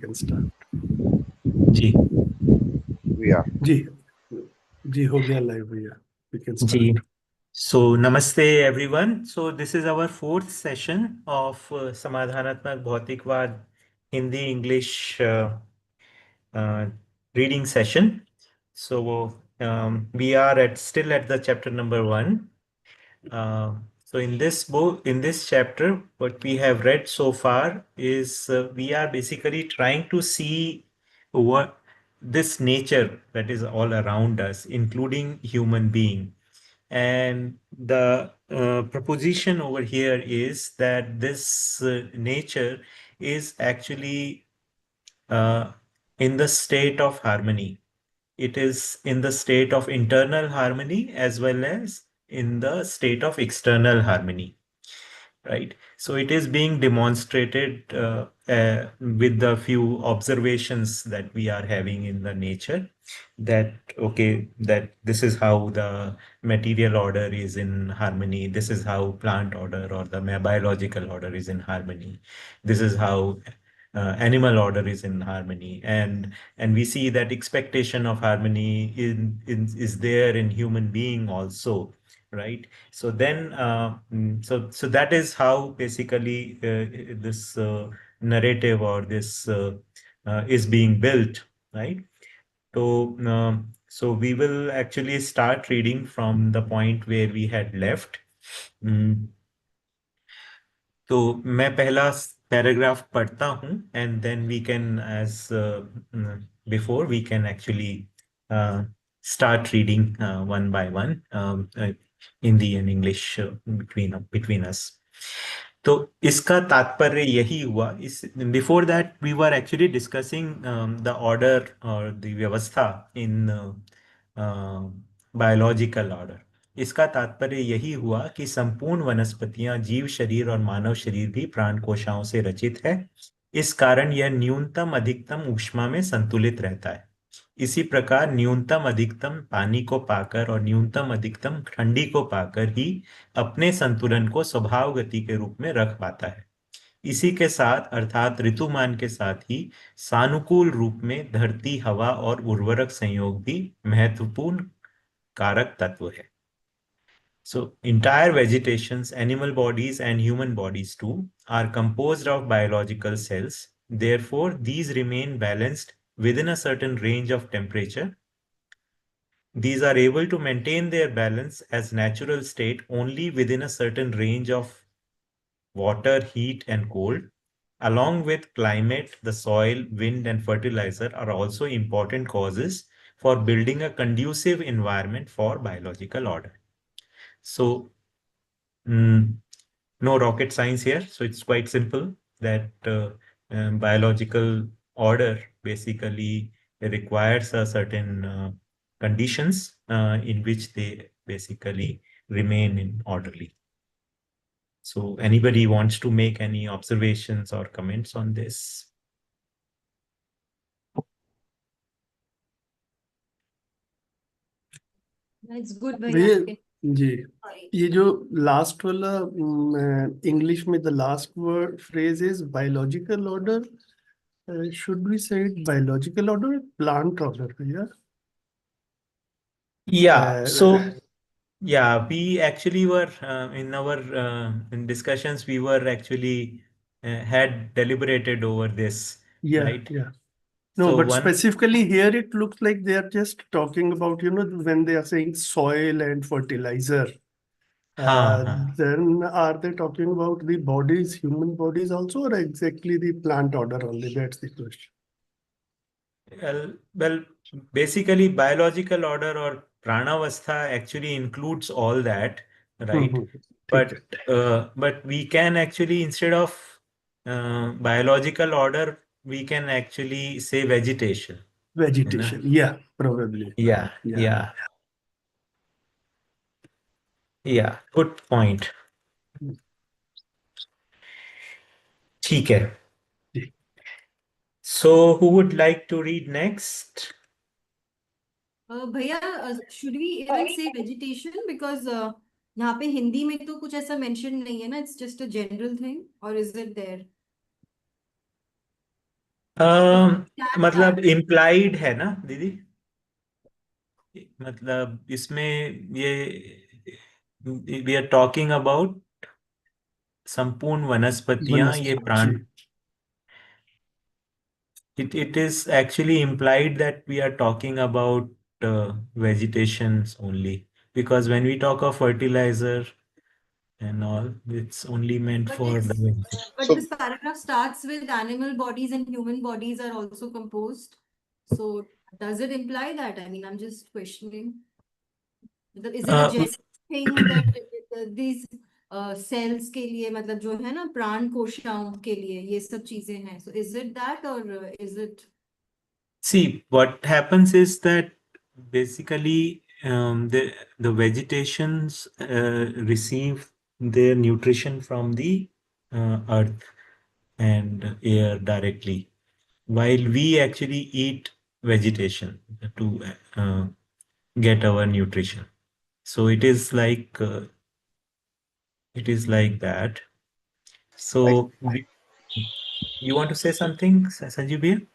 can start. Ji Yeah. जी जी हो गया live भैया. We can ji start. So namaste everyone. So this is our fourth session of समाधानात्मक भौतिकवाद Hindi English uh, reading session. So we are still at the chapter number 1. So in this book, in this chapter, what we have read so far is we are basically trying to see what this nature that is all around us, including human being. And the proposition over here is that this nature is actually in the state of harmony. It is in the state of internal harmony as well as in the state of external harmony, right? So it is being demonstrated with the few observations that we are having in the nature, that okay, that this is how the material order is in harmony, this is how plant order or the biological order is in harmony, this is how animal order is in harmony, and we see that expectation of harmony is there in human being also, right? So then so that is how basically this narrative or this is being built, right? So we will actually start reading from the point where we had left. Mm, तो मैं पहला paragraph पढ़ता हूँ and then we can, as before, we can actually start reading one by one, Hindi and English between us. तो इसका तात्पर्य यही हुआ. इस before that we were actually discussing the order और द व्यवस्था इन बायोलॉजिकल ऑर्डर. इसका तात्पर्य यही हुआ कि संपूर्ण वनस्पतियां, जीव शरीर और मानव शरीर भी प्राण कोशिकाओं से रचित है. इस कारण यह न्यूनतम अधिकतम ऊष्मा में संतुलित रहता है. इसी प्रकार न्यूनतम अधिकतम पानी को पाकर और न्यूनतम अधिकतम ठंडी को पाकर ही अपने संतुलन को स्वभाव गति के रूप में रख पाता है. इसी के साथ अर्थात ऋतुमान के साथ ही सानुकूल रूप में धरती, हवा और उर्वरक संयोग भी महत्वपूर्ण कारक तत्व है. So entire vegetations, animal bodies and human bodies too are composed of biological cells. Therefore, these remain balanced within a certain range of temperature. These are able to maintain their balance as natural state only within a certain range of water, heat and cold. Along with climate, the soil, wind and fertilizer are also important causes for building a conducive environment for biological order. So no rocket science here. So it's quite simple that biological order basically requires a certain conditions in which they basically remain in orderly. So anybody wants to make any observations or comments on this? It's good भैया भैया. जी ये जो last वाला English में the last word phrase is biological order. Should we say it biological order plant order भैया? Yeah. So yeah, we actually were in our in discussions, we were actually had deliberated over this, yeah right? yeah no, So but one, specifically here it looks like they are just talking about, when they are saying soil and fertilizer. हाँ हाँ. Then are they talking about the bodies, human bodies also, or exactly the plant order only? That's the question. Well, basically biological order or pranavastha actually includes all that, right? ठीक है. But we can actually, instead of biological order, we can actually say vegetation. Vegetation, yeah, probably. Yeah, Yeah. yeah. Good point. ठीक है. जी. So who would like to read next? भैया, should we even say vegetation because यहाँ पे हिंदी में तो कुछ ऐसा mention नहीं है ना. It's just a general thing, or is it there? That मतलब part. इम्प्लाइड है ना दीदी, मतलब इसमें ये वी आर टॉकिंग अबाउट संपूर्ण वनस्पतियां, ये वनस्पति जी। प्राण, it is actually implied that we are talking about vegetations only, because when we talk of fertilizer and all, it's only meant But for the it's vegetation. but So this paragraph starts with animal bodies and human bodies are also composed. So does it imply that? I mean, I'm just questioning. Is it a Uh, genetic thing that these cells के लिए मतलब जो है ना प्राण कोशिकाओं के लिए ये सब चीजें हैं? So is it that or is it? See, what happens is that basically the vegetations receive their nutrition from the earth and air directly, while we actually eat vegetation to get our nutrition. So it is like that. like So you want to say something, Sanjeev bhaiya?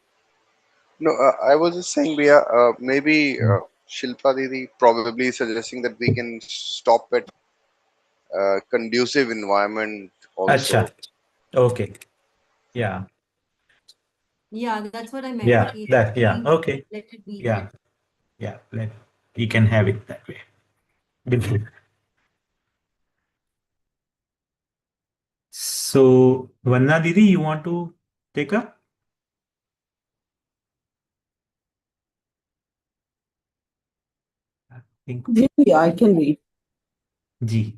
no, I was just saying, Bia, maybe Shilpa Didi probably suggesting that we can stop at conducive environment Acha. also. Okay. Yeah. Yeah, that's what I meant. Yeah. कि That. Yeah. we Okay. let it be. Yeah. Yeah. We can have it that way. बिल्कुल. So, Vanna Didi, you want to take up? I think Yeah, I can read. जी,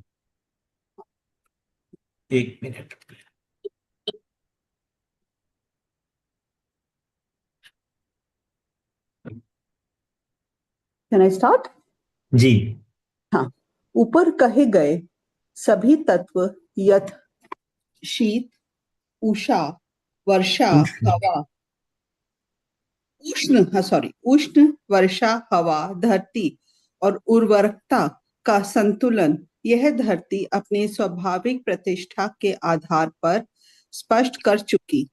एक minute. Can I start? जी. हाँ. ऊपर कहे गए सभी तत्व यथ शीत, उषा, वर्षा, उष्ण. हवा, उष्ण, वर्षा, हवा, धरती और उर्वरकता का संतुलन यह धरती अपने स्वाभाविक प्रतिष्ठा के आधार पर स्पष्ट कर चुकी,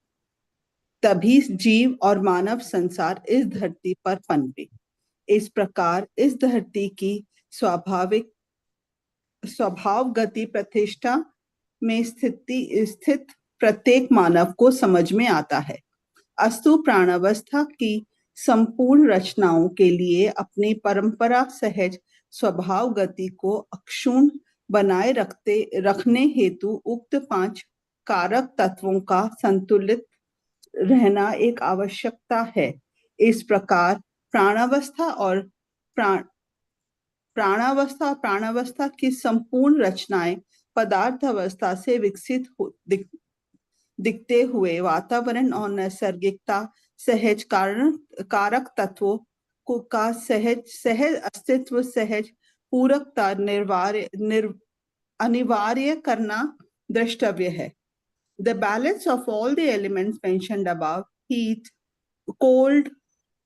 तभी जीव और मानव संसार इस धरती पर पनपे. इस प्रकार इस धरती की स्वाभाविक स्वभाव गति प्रतिष्ठा में स्थित प्रत्येक मानव को समझ में आता है. अस्तु प्राणावस्था की संपूर्ण रचनाओं के लिए अपनी परंपरा सहज स्वभाव गति को अक्षुण्ण बनाए रखने हेतु उक्त 5 कारक तत्वों का संतुलित रहना एक आवश्यकता है. इस प्रकार प्राणावस्था और प्राणावस्था की संपूर्ण रचनाएं पदार्थ अवस्था से विकसित दिखते हुए वातावरण और नैसर्गिकता सहज कारक तत्वों का सहज अस्तित्व, सहज पूरकता अनिवार्य करना द्रष्टव्य है. The balance of all the elements mentioned above, cold,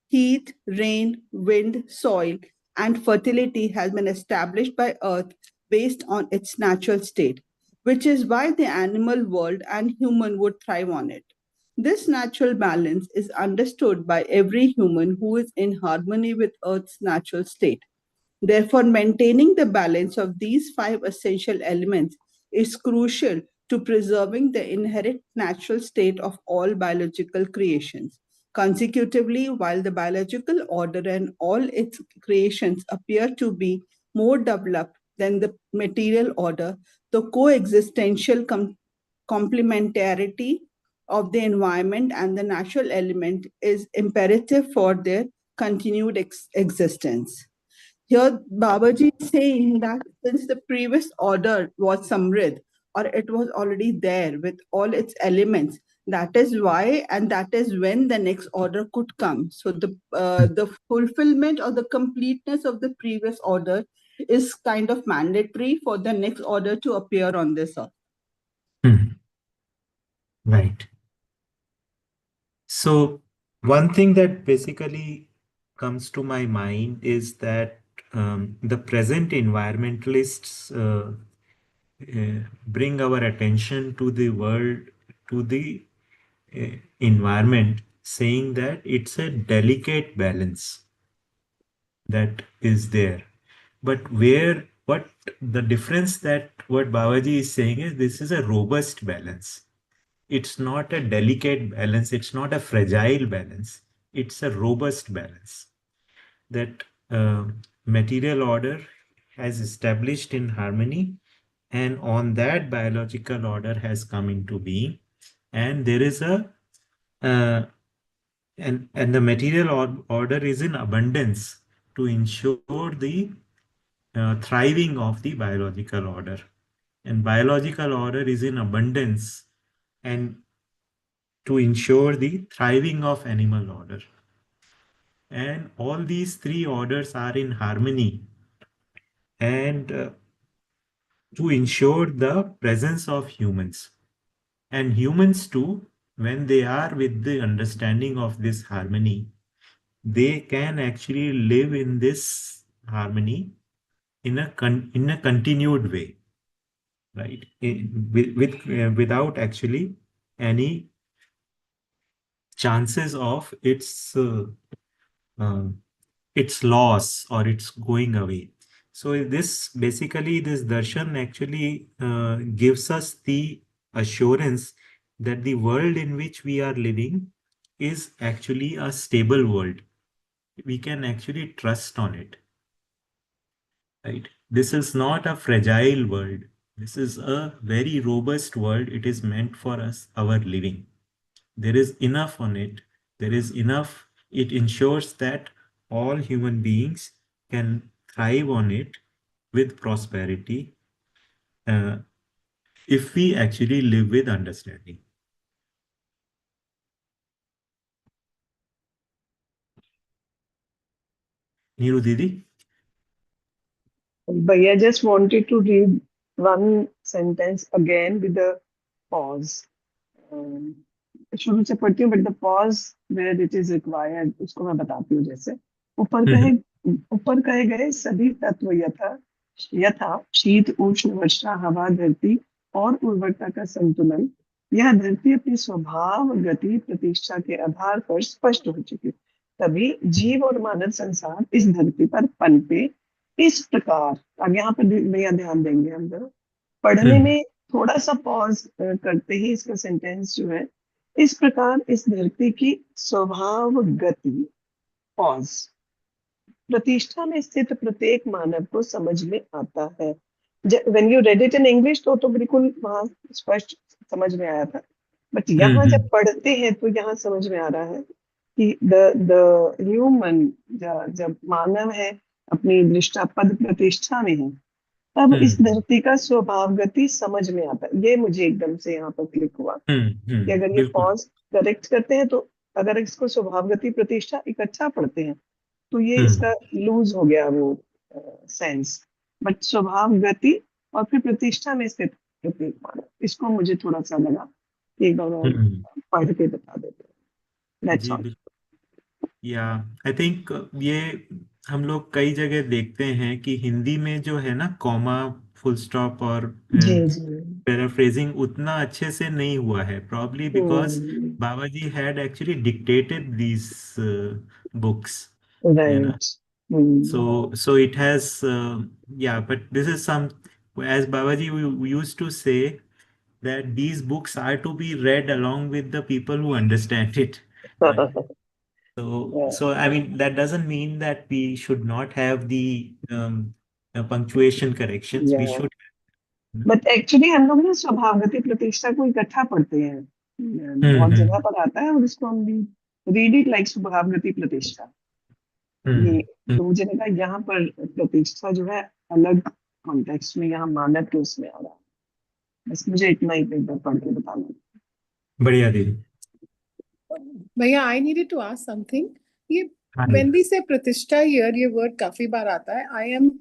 heat, rain, wind, soil, and fertility has been established by Earth based on its natural state, which is why the animal world and human would thrive on it. This natural balance is understood by every human who is in harmony with Earth's natural state. Therefore, maintaining the balance of these 5 essential elements is crucial to preserving the inherent natural state of all biological creations. Consecutively, while the biological order and all its creations appear to be more developed than the material order, the coexistential complementarity of the environment and the natural element is imperative for their continued existence. Here, Babaji is saying that since the previous order was Samrid, or it was already there with all its elements, that is why, and that is when the next order could come. So the fulfillment or the completeness of the previous order is kind of mandatory for the next order to appear on this earth. Right. So one thing that basically comes to my mind is that the present environmentalists bring our attention to the world, to the environment saying that it's a delicate balance that is there. But what the difference that what Babaji is saying is this is a robust balance. It's not a delicate balance. It's not a fragile balance. It's a robust balance that material order has established in harmony, and on that biological order has come into being, and there is a uh, and the material order is in abundance to ensure the thriving of the biological order, and biological order is in abundance and to ensure the thriving of animal order, and all these three orders are in harmony, and to ensure the presence of humans, and humans too, when they are with the understanding of this harmony, they can actually live in this harmony in a continued way, right? Without actually any chances of uh, its loss or its going away. So this basically this darshan actually gives us the assurance that the world in which we are living is actually a stable world. We can actually trust on it, right? This is not a fragile world. This is a very robust world. It is meant for us, our living. There is enough on it. There is enough. It ensures that all human beings can thrive on it with prosperity uh, if we actually live with understanding. Neeru Didi? But I just wanted to read one sentence again with a pause. Um, शुरू से पढ़ती हूँ, but the pause where it is required उसको मैं बताती हूँ. जैसे ऊपर कहे गए सभी तत्व यथा यथा शीत उष्ण वर्षा हवा धरती और उर्वरता का संतुलन, यह धरती अपनी स्वभाव गति प्रतिष्ठा के आधार पर स्पष्ट हो चुकी, तभी जीव और मानव संसार इस धरती पर पनपे इस प्रकार. अब यहाँ पर भैया ध्यान देंगे हम जरा पढ़ने में थोड़ा सा पॉज करते ही इसका सेंटेंस जो है, इस प्रकार इस धरती की स्वभाव गति पॉज प्रतिष्ठा में स्थित प्रत्येक मानव को समझ में आता है. When you read it in English तो बिल्कुल वहां स्पष्ट समझ में आया था, बट यहाँ जब पढ़ते हैं तो यहाँ समझ में आ रहा है कि द ह्यूमन जब मानव है अपनी दृष्टा पद प्रतिष्ठा में है, तब इस धरती का स्वभाव गति समझ में आता है. ये मुझे एकदम से यहाँ पर क्लिक हुआ कि अगर ये पॉज करेक्ट करते हैं तो अगर इसको स्वभाव गति प्रतिष्ठा इकट्ठा पढ़ते हैं तो ये इसका लूज हो गया वो सेंस, बट स्वभाव गति और फिर प्रतिष्ठा में स्थित प्रत्येक मानव, इसको मुझे थोड़ा सा लगा कि एक बार पढ़ के बता देते हैं. That's all. या आई थिंक ये हम लोग कई जगह देखते हैं कि हिंदी में जो है ना कॉमा फुल स्टॉप और पैराफ्रेजिंग उतना अच्छे से नहीं हुआ है, probably because Baba ji had actually dictated these books, है ना. So it has yeah, but this is some, as Babaji we used to say that these books are to be read along with the people who understand it, right? So I mean that doesn't mean that we should not have the punctuation corrections. We should. But actually हम लोग ना स्वभावगति प्रतिष्ठा को इकट्ठा पढ़ते हैं, बहुत जगह पर आता है और इसको हम भी रीड इट लाइक स्वभावगति प्रतिष्ठा. ये तो मुझे लगा यहाँ पर प्रतिष्ठा जो है अलग कॉन्टेक्स्ट में यहाँ मानव के उसमें आ रहा है. बस मुझे इतना ही एक बार पढ़ के बताना. बढ़िया दीदी. भैया I needed to ask something. ये when we say प्रतिष्ठा here, ये word काफी बार आता है. I am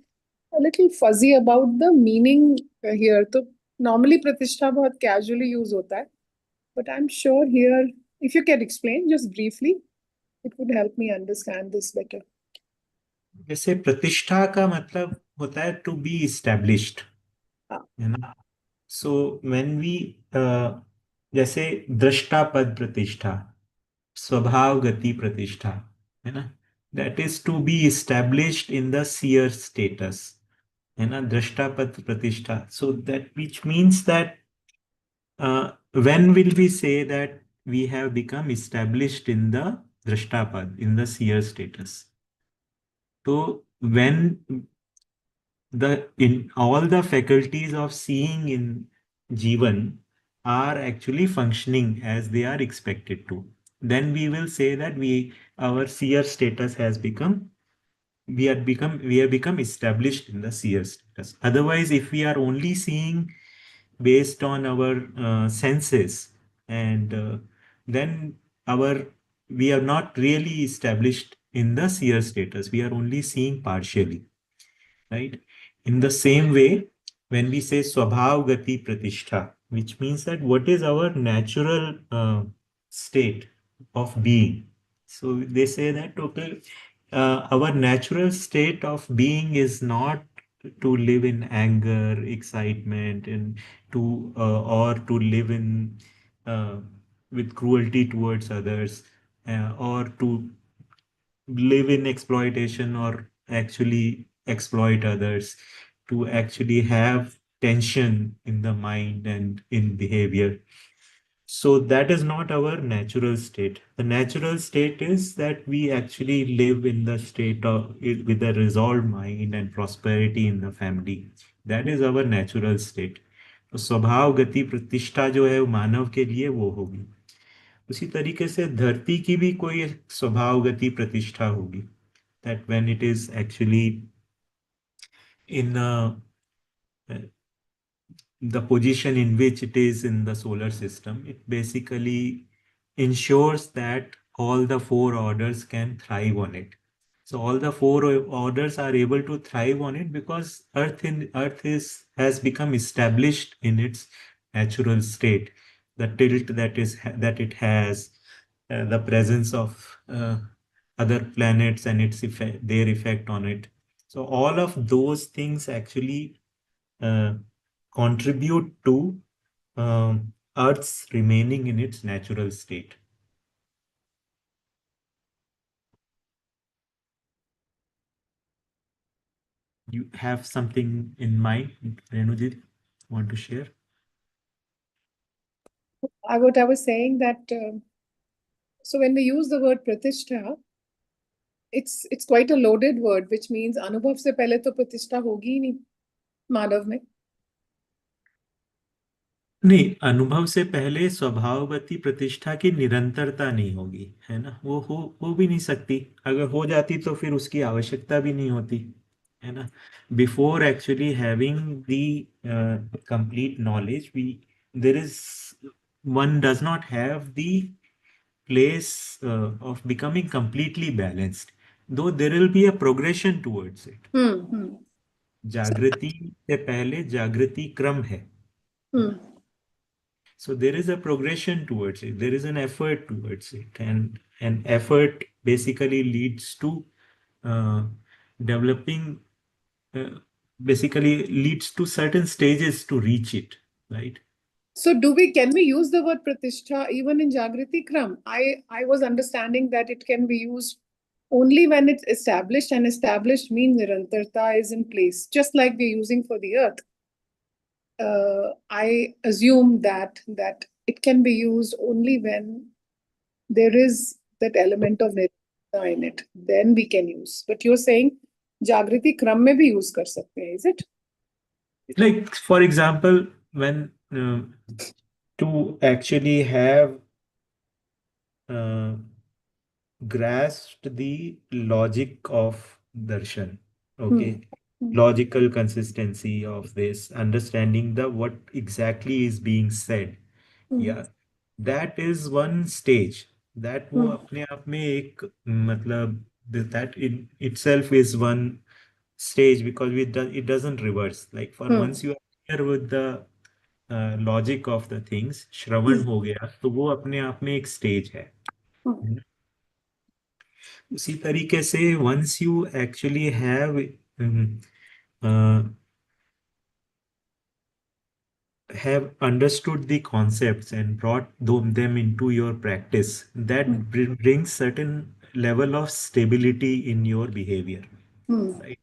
a little fuzzy about the meaning here. तो normally प्रतिष्ठा बहुत casually use होता है, but I'm sure here if you can explain just briefly, it would help me understand this better. जैसे प्रतिष्ठा का मतलब होता है to be established, है ना. So when we जैसे दृष्टा पद प्रतिष्ठा, स्वभाव गति प्रतिष्ठा, है ना, that is to be established in the seer status, है ना, दृष्टापद प्रतिष्ठा. So that which means that when will we say that we have become established in the drishtapad, in the seer status? So when the in all the faculties of seeing in Jivan are actually functioning as they are expected to, then we will say that our seer status has become we have become established in the seer status. Otherwise, if we are only seeing based on our senses, and then our we are not really established in the seer status, we are only seeing partially, right? In the same way, when we say swabhav gati pratishtha, which means that what is our natural state of being. So they say that, okay, our natural state of being is not to live in anger, excitement, and or to live in uh, with cruelty towards others, or to live in exploitation or actually exploit others, to actually have tension in the mind and in behavior. So that is not our natural state. The natural state is that we actually live in the state of with a resolved mind and prosperity in the family. That is our natural state. तो स्वभाव गति प्रतिष्ठा जो है वो मानव के लिए वो होगी. उसी तरीके से धरती की भी कोई स्वभाव गति प्रतिष्ठा होगी. That when it is actually in the position in which it is in the solar system, it basically ensures that all the four orders can thrive on it. So all the four orders are able to thrive on it because Earth has become established in its natural state. The tilt that it has, the presence of other planets and their effect on it. So all of those things actually uh, contribute to Earth's remaining in its natural state. You have something in mind, Renujit, want to share? What I was saying that so when we use the word pratishtha, it's quite a loaded word, which means अनुभव से पहले तो प्रतिष्ठा होगी ही नहीं मानव में. नहीं, अनुभव से पहले स्वभावगति प्रतिष्ठा की निरंतरता नहीं होगी, है ना, वो हो भी नहीं सकती. अगर हो जाती तो फिर उसकी आवश्यकता भी नहीं होती, है ना. Before actually having the complete knowledge, we there is one does not have the place of becoming completely balanced, though there will be a progression towards it. जागृति से पहले जागृति क्रम है. So there is a progression towards it. There is an effort towards it, and an effort basically leads to developing. Basically leads to certain stages to reach it, right? So can we use the word pratishtha even in Jagriti Kram? I was understanding that it can be used only when it's established, and established means nirantarta is in place, just like we're using for the earth. I assume that it can be used only when there is that element of nirantarta in it. Then we can use. But you're saying Jagriti Kram mein bhi use kar sakte hain, is it? Like, for example, when to actually have grasped the logic of darshan, okay, logical consistency of this, understanding the what exactly is being said, yeah, that is one stage. That वो अपने आप में एक मतलब that in itself is one stage, because it doesn't reverse. Like, for once you are clear with the logic of the things, श्रवण हो गया, तो वो अपने आप में एक स्टेज है. उसी तरीके से once you actually have understood the concepts and brought them into your practice, that brings certain level of stability in your behavior, right?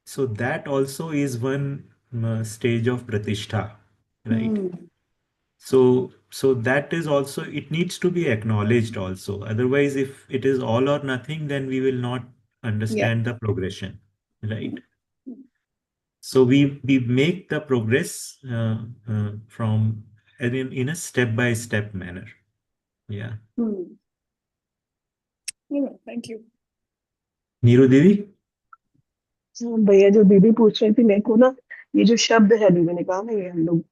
So that also is one stage of pratishtha, right? So that is also, it needs to be acknowledged also. Otherwise, if it is all or nothing, then we will not understand the progression, right? So we make the progress from in a step by step manner. Yeah. Thank you. Neeru Didi? भैया जो दीदी पूछ रही थी मेरे को ना, ये जो शब्द है दीदी ने कहा ना, ये हम लोग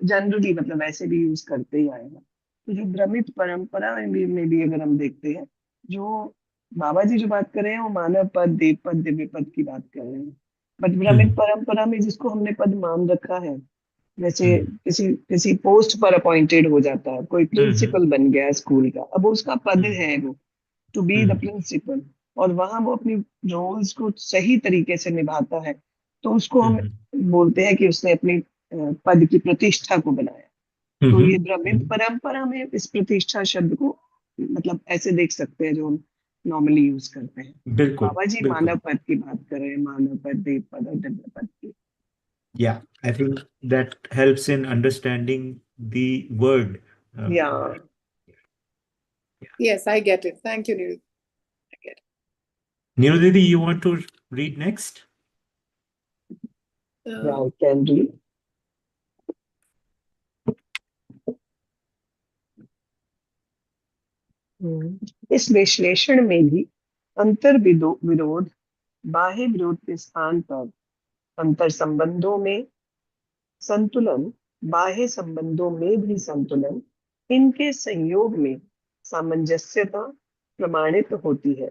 जनरली मतलब वैसे भी यूज करते ही आए हैं। तो जो भ्रमित परंपरा में भी अगर हम देखते हैं, जो बाबा जी जो बात कर रहे हैं वो मानव पद, देव पद, दिव्य पद की बात कर रहे हैं। बट भ्रमित परंपरा में जिसको हमने पद मान रखा है, जैसे किसी किसी पोस्ट पर अपॉइंटेड हो जाता है, कोई प्रिंसिपल बन गया स्कूल का, अब उसका पद है वो टू बी द प्रिंसिपल, और वहां वो अपनी रोल्स को सही तरीके से निभाता है, तो उसको हम बोलते हैं कि उसने अपनी पद की प्रतिष्ठा को बनाया। तो ये भ्रमित परंपरा में इस प्रतिष्ठा शब्द को मतलब ऐसे देख सकते हैं जो हम नॉर्मली यूज करते हैं। बिल्कुल, बाबा जी बिल्कुल। मानव पद की बात कर रहे हैं, मानव पद, देव पद और दिव्य पद की। Yeah, I think that helps in understanding the word. Yeah. Yes, I get it. Thank you, Neil. I get it. Neeru Didi, you want to read next? Yeah, I can read. इस विश्लेषण में भी अंतर विरोध, बाह्य विरोध के स्थान पर अंतर संबंधों में संतुलन, बाह्य संबंधों में भी संतुलन, इनके संयोग में सामंजस्यता प्रमाणित होती है।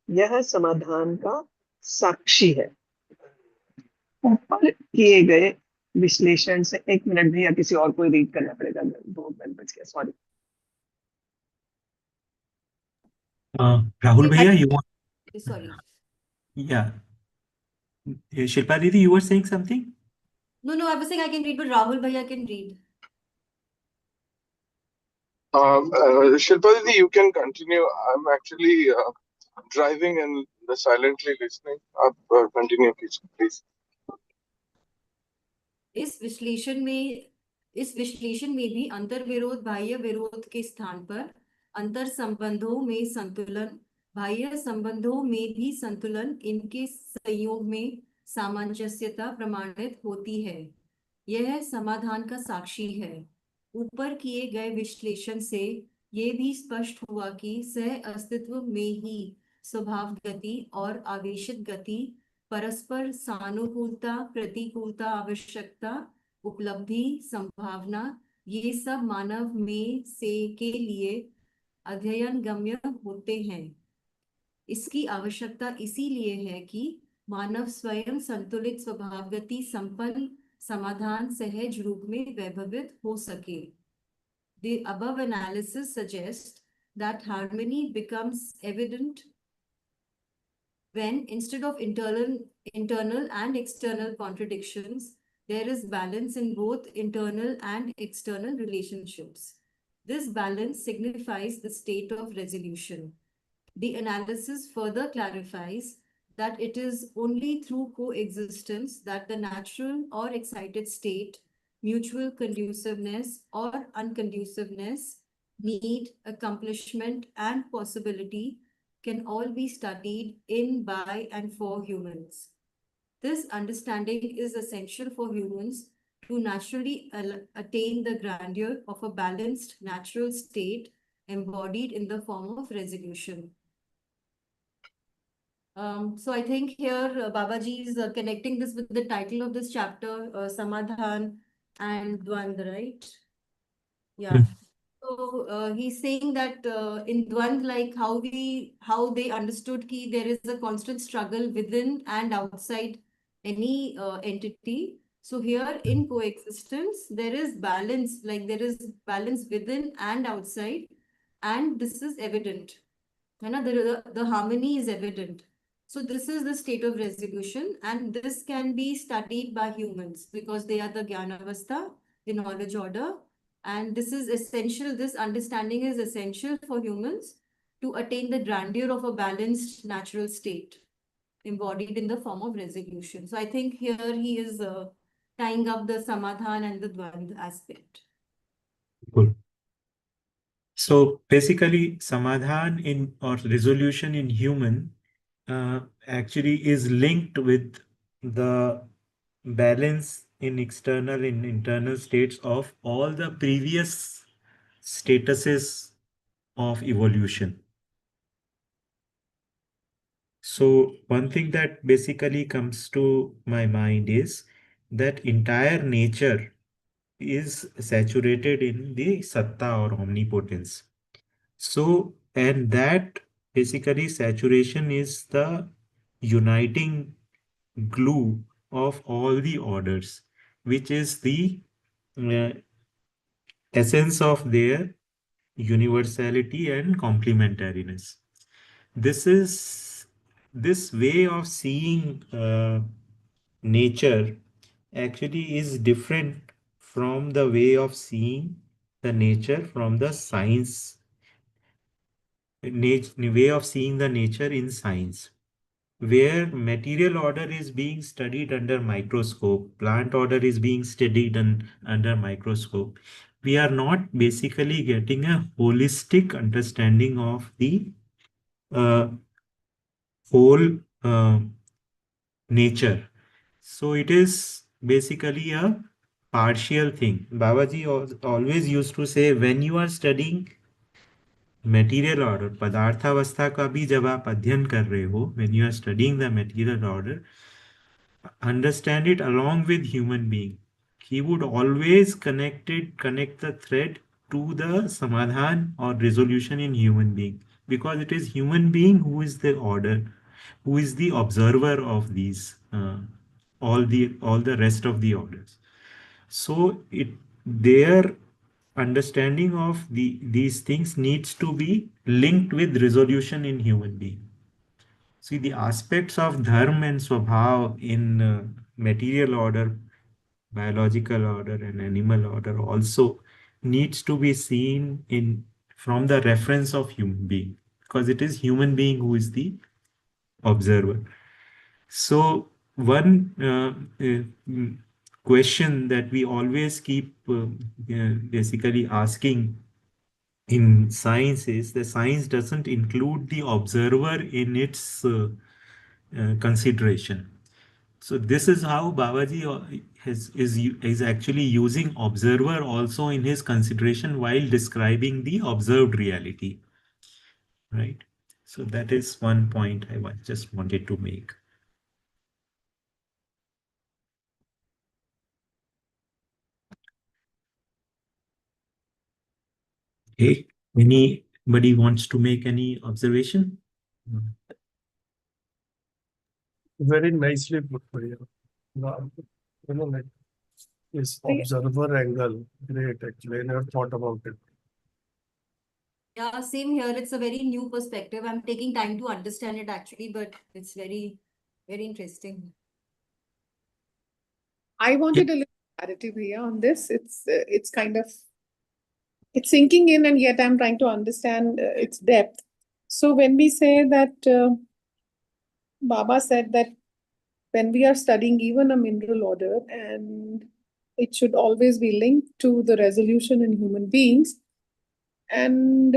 यह समाधान का साक्षी है। ऊपर किए गए विश्लेषण से, एक मिनट भैया किसी और को रीड करना पड़ेगा, 2 मिनट बच गया, sorry. Rahul Bhaiya, you want? Sorry. Yeah. Shilpa Didi, you were saying something? No, I was saying I can read, but Rahul Bhaiya can read. Shilpa Didi, you can continue. I'm actually driving and silently listening. Continue, please. इस विश्लेषण में भी अंतर विरोध, बाह्य विरोध के स्थान पर अंतर संबंधों में संतुलन, बाह्य संबंधों में भी संतुलन, इनके संयोग में सामंजस्यता प्रमाणित होती है। यह समाधान का साक्षी है। ऊपर किए गए विश्लेषण से ये भी स्पष्ट हुआ कि सह अस्तित्व में ही स्वभाव गति और आवेशित गति, परस्पर सानुकूलता, प्रतिकूलता, आवश्यकता, उपलब्धि, संभावना, ये सब मानव में से के लिए अध्ययन गम्य होते हैं। इसकी आवश्यकता इसीलिए है कि मानव स्वयं संतुलित स्वभावगति संपन्न समाधान सहज रूप में वैभवित हो सके। The above analysis suggests that harmony becomes evident when, instead of internal and external contradictions, there is balance in both internal and external relationships. This balance signifies the state of resolution. The analysis further clarifies that it is only through coexistence that the natural or excited state, mutual conduciveness or unconduciveness, need, accomplishment, and possibility can all be studied in, by, and for humans. This understanding is essential for humans to naturally attain the grandeur of a balanced natural state embodied in the form of resolution. So I think here Babaji is connecting this with the title of this chapter, Samadhan and Dvandva, right? Yeah. So he's saying that in Dvandva, like how they understood ki there is a constant struggle within and outside any entity. So here in coexistence, there is balance, like there is balance within and outside, and this is evident. The harmony is evident. So this is the state of resolution, and this can be studied by humans because they are the Jnanavastha, the knowledge order. And this is essential, this understanding is essential for humans to attain the grandeur of a balanced natural state embodied in the form of resolution. So I think here he is tying up the samadhan and the dvandva aspect. Cool. So basically, samadhan in or resolution in human actually is linked with the balance in external and internal states of all the previous statuses of evolution. So one thing that basically comes to my mind is that entire nature is saturated in the satta or omnipotence. So, and that basically saturation is the uniting glue of all the orders, which is the uh, essence of their universality and complementariness. This is this way of seeing nature actually is different from the way of seeing the nature from the science way of seeing the nature in science, where material order is being studied under microscope, plant order is being studied under microscope. We are not basically getting a holistic understanding of the uh, whole nature. So it is basically a partial thing. Babaji always used to say, when you are studying material order, पदार्थावस्था का भी जब आप अध्ययन कर रहे हो, when you are studying the material order, understand it along with human being. He would always connect the thread to the samadhan or resolution in human being, because it is human being who is the order, who is the observer of these all the rest of the orders. So it their understanding of these things needs to be linked with resolution in human being. See, the aspects of dharma and swabhav in material order, biological order, and animal order also needs to be seen in from the reference of human being, because it is human being who is the observer. So one question that we always keep basically asking in science is the science doesn't include the observer in its consideration. So this is how Babaji is actually using observer also in his consideration while describing the observed reality, right? So that is one point just wanted to make. Okay, anybody wants to make any observation? Very nicely put, Bhaiya. Wow. Like this observer angle, great actually. I never thought about it. Yeah, same here. It's a very new perspective. I'm taking time to understand it actually, but it's very, very interesting. I wanted a little clarity, Bhaiya, on this. It's kind of it's sinking in, and yet I'm trying to understand its depth. So when we say that Baba said that when we are studying even a mineral order, and it should always be linked to the resolution in human beings. And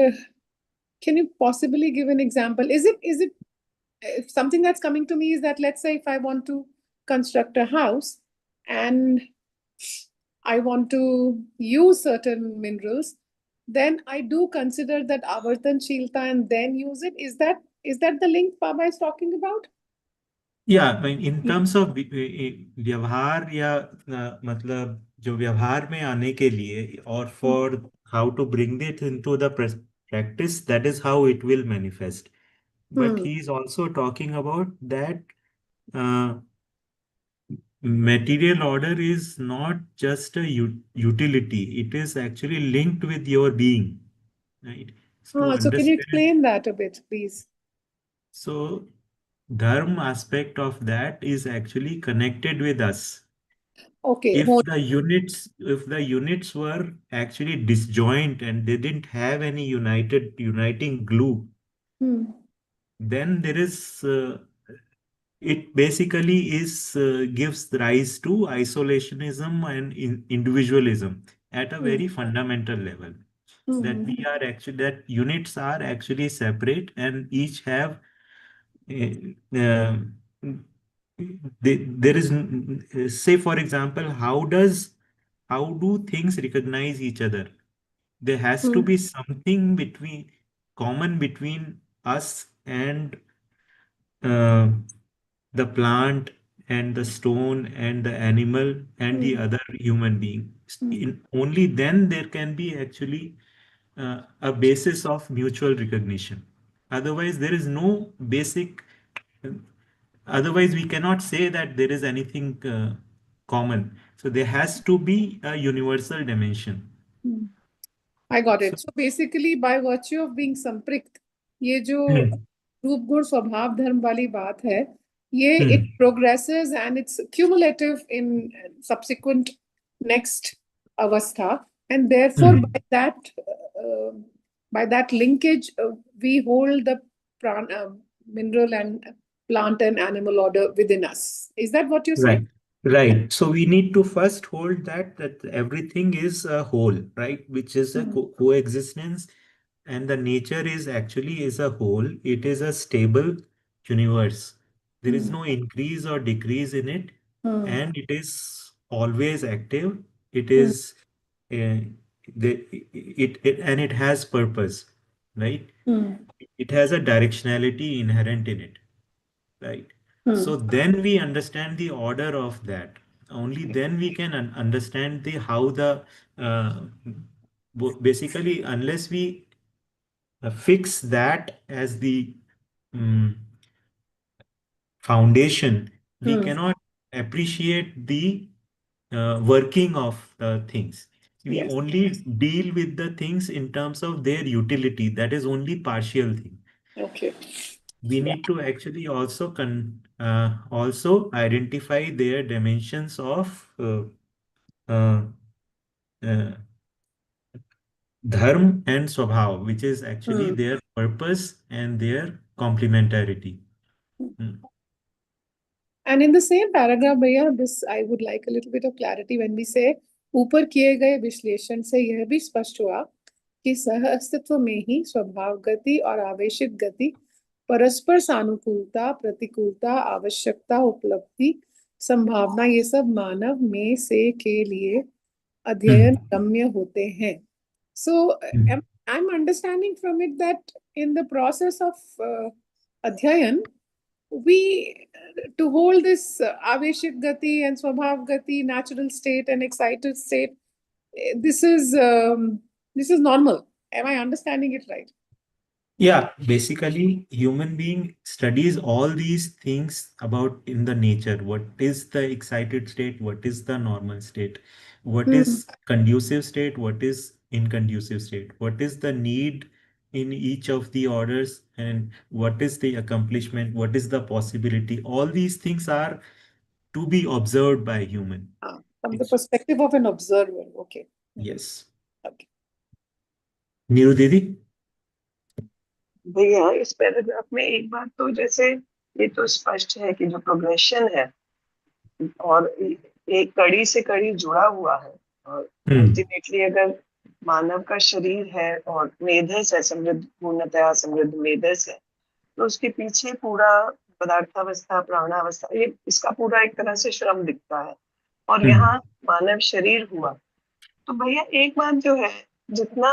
can you possibly give an example? Is it if something that's coming to me is that, let's say if I want to construct a house and I want to use certain minerals, then I do consider that avartanshilta and then use it. Is that the link Baba is talking about? Yeah, I mean, in terms of व्यवहार या मतलब जो व्यवहार में आने के लिए और for how to bring it into the practice, that is how it will manifest. But he is also talking about that uh, material order is not just a utility, it is actually linked with your being, right? To So can you understand, explain that a bit, please? so dharma aspect of that is actually connected with us. Okay, If hold. the units were actually disjoint and they didn't have any uniting glue, Hmm. then there is it basically is gives rise to isolationism and individualism at a Hmm. very fundamental level. That Hmm. we are actually that units are actually separate and each have uh, there is say for example how do things recognize each other? There has to Hmm. be something common between us and uh, the plant and the stone and the animal and the Hmm. other human being. Hmm. Only then there can be actually a basis of mutual recognition. Otherwise, there is no basic. Otherwise, we cannot say that there is anything common. So there has to be a universal dimension. Hmm. I got So, it. So basically, by virtue of being संपृक्त, ये जो hmm, रूप गुण स्वभाव धर्म वाली बात है, ये it hmm, progresses and it's cumulative in subsequent next avastha, and therefore hmm. by that linkage, we hold the mineral and plant and animal order within us. Is that what you're saying? Right. Right. So we need to first hold that everything is a whole, right? Which is a Hmm. coexistence, and the nature is actually is a whole. It is a stable universe. There is Hmm. no increase or decrease in it, Hmm. and it is always active. It Hmm. is and it has purpose, right? Hmm. It has a directionality inherent in it, right? Hmm. So then we understand the order of that. Only then we can understand the how the uh, basically unless we fix that as the um, foundation, we Hmm. cannot appreciate the working of the things. We Yes. only deal with the things in terms of their utility. That is only partial thing. Okay. We Yeah. need to actually also identify their dimensions of uh, uh, dharma and swabhav, which is actually Hmm. their purpose and their complementarity. Hmm. And in the same paragraph, भैया, this I would like a little bit of clarity when we say ऊपर किए गए विश्लेषण से यह भी स्पष्ट हुआ कि सह अस्तित्व में ही स्वभाव गति और आवेशित गति परस्पर सानुकूलता प्रतिकूलता आवश्यकता उपलब्धि संभावना ये सब मानव में से के लिए अध्ययन Hmm. गम्य होते हैं. So Hmm. I'm understanding from it that in the process of adhyayan, we to hold this aveshik gati and swabhav gati, natural state and excited state, this is normal. Am I understanding it right? Yeah, basically, human being studies all these things about in the nature. What is the excited state? What is the normal state? What Hmm. is conducive state? What is inconducive state? What is the need in each of the orders? And what is the accomplishment? What is the possibility? All these things are to be observed by human. From the It's perspective of an observer. Okay. yes. Okay. Niru Didi? भैया इस paragraph में एक बात तो जैसे ये तो स्पष्ट है कि जो प्रोग्रेशन है और एक कड़ी से कड़ी जुड़ा हुआ है, और Hmm. अल्टीमेटली अगर मानव का शरीर है और मेधस है, समृद्ध पूर्णतया समृद्ध मेधस है, तो उसके पीछे पूरा पदार्थावस्था प्राणावस्था ये इसका पूरा एक तरह से श्रम दिखता है, और Hmm. यहाँ मानव शरीर हुआ तो भैया एक बात जो है, जितना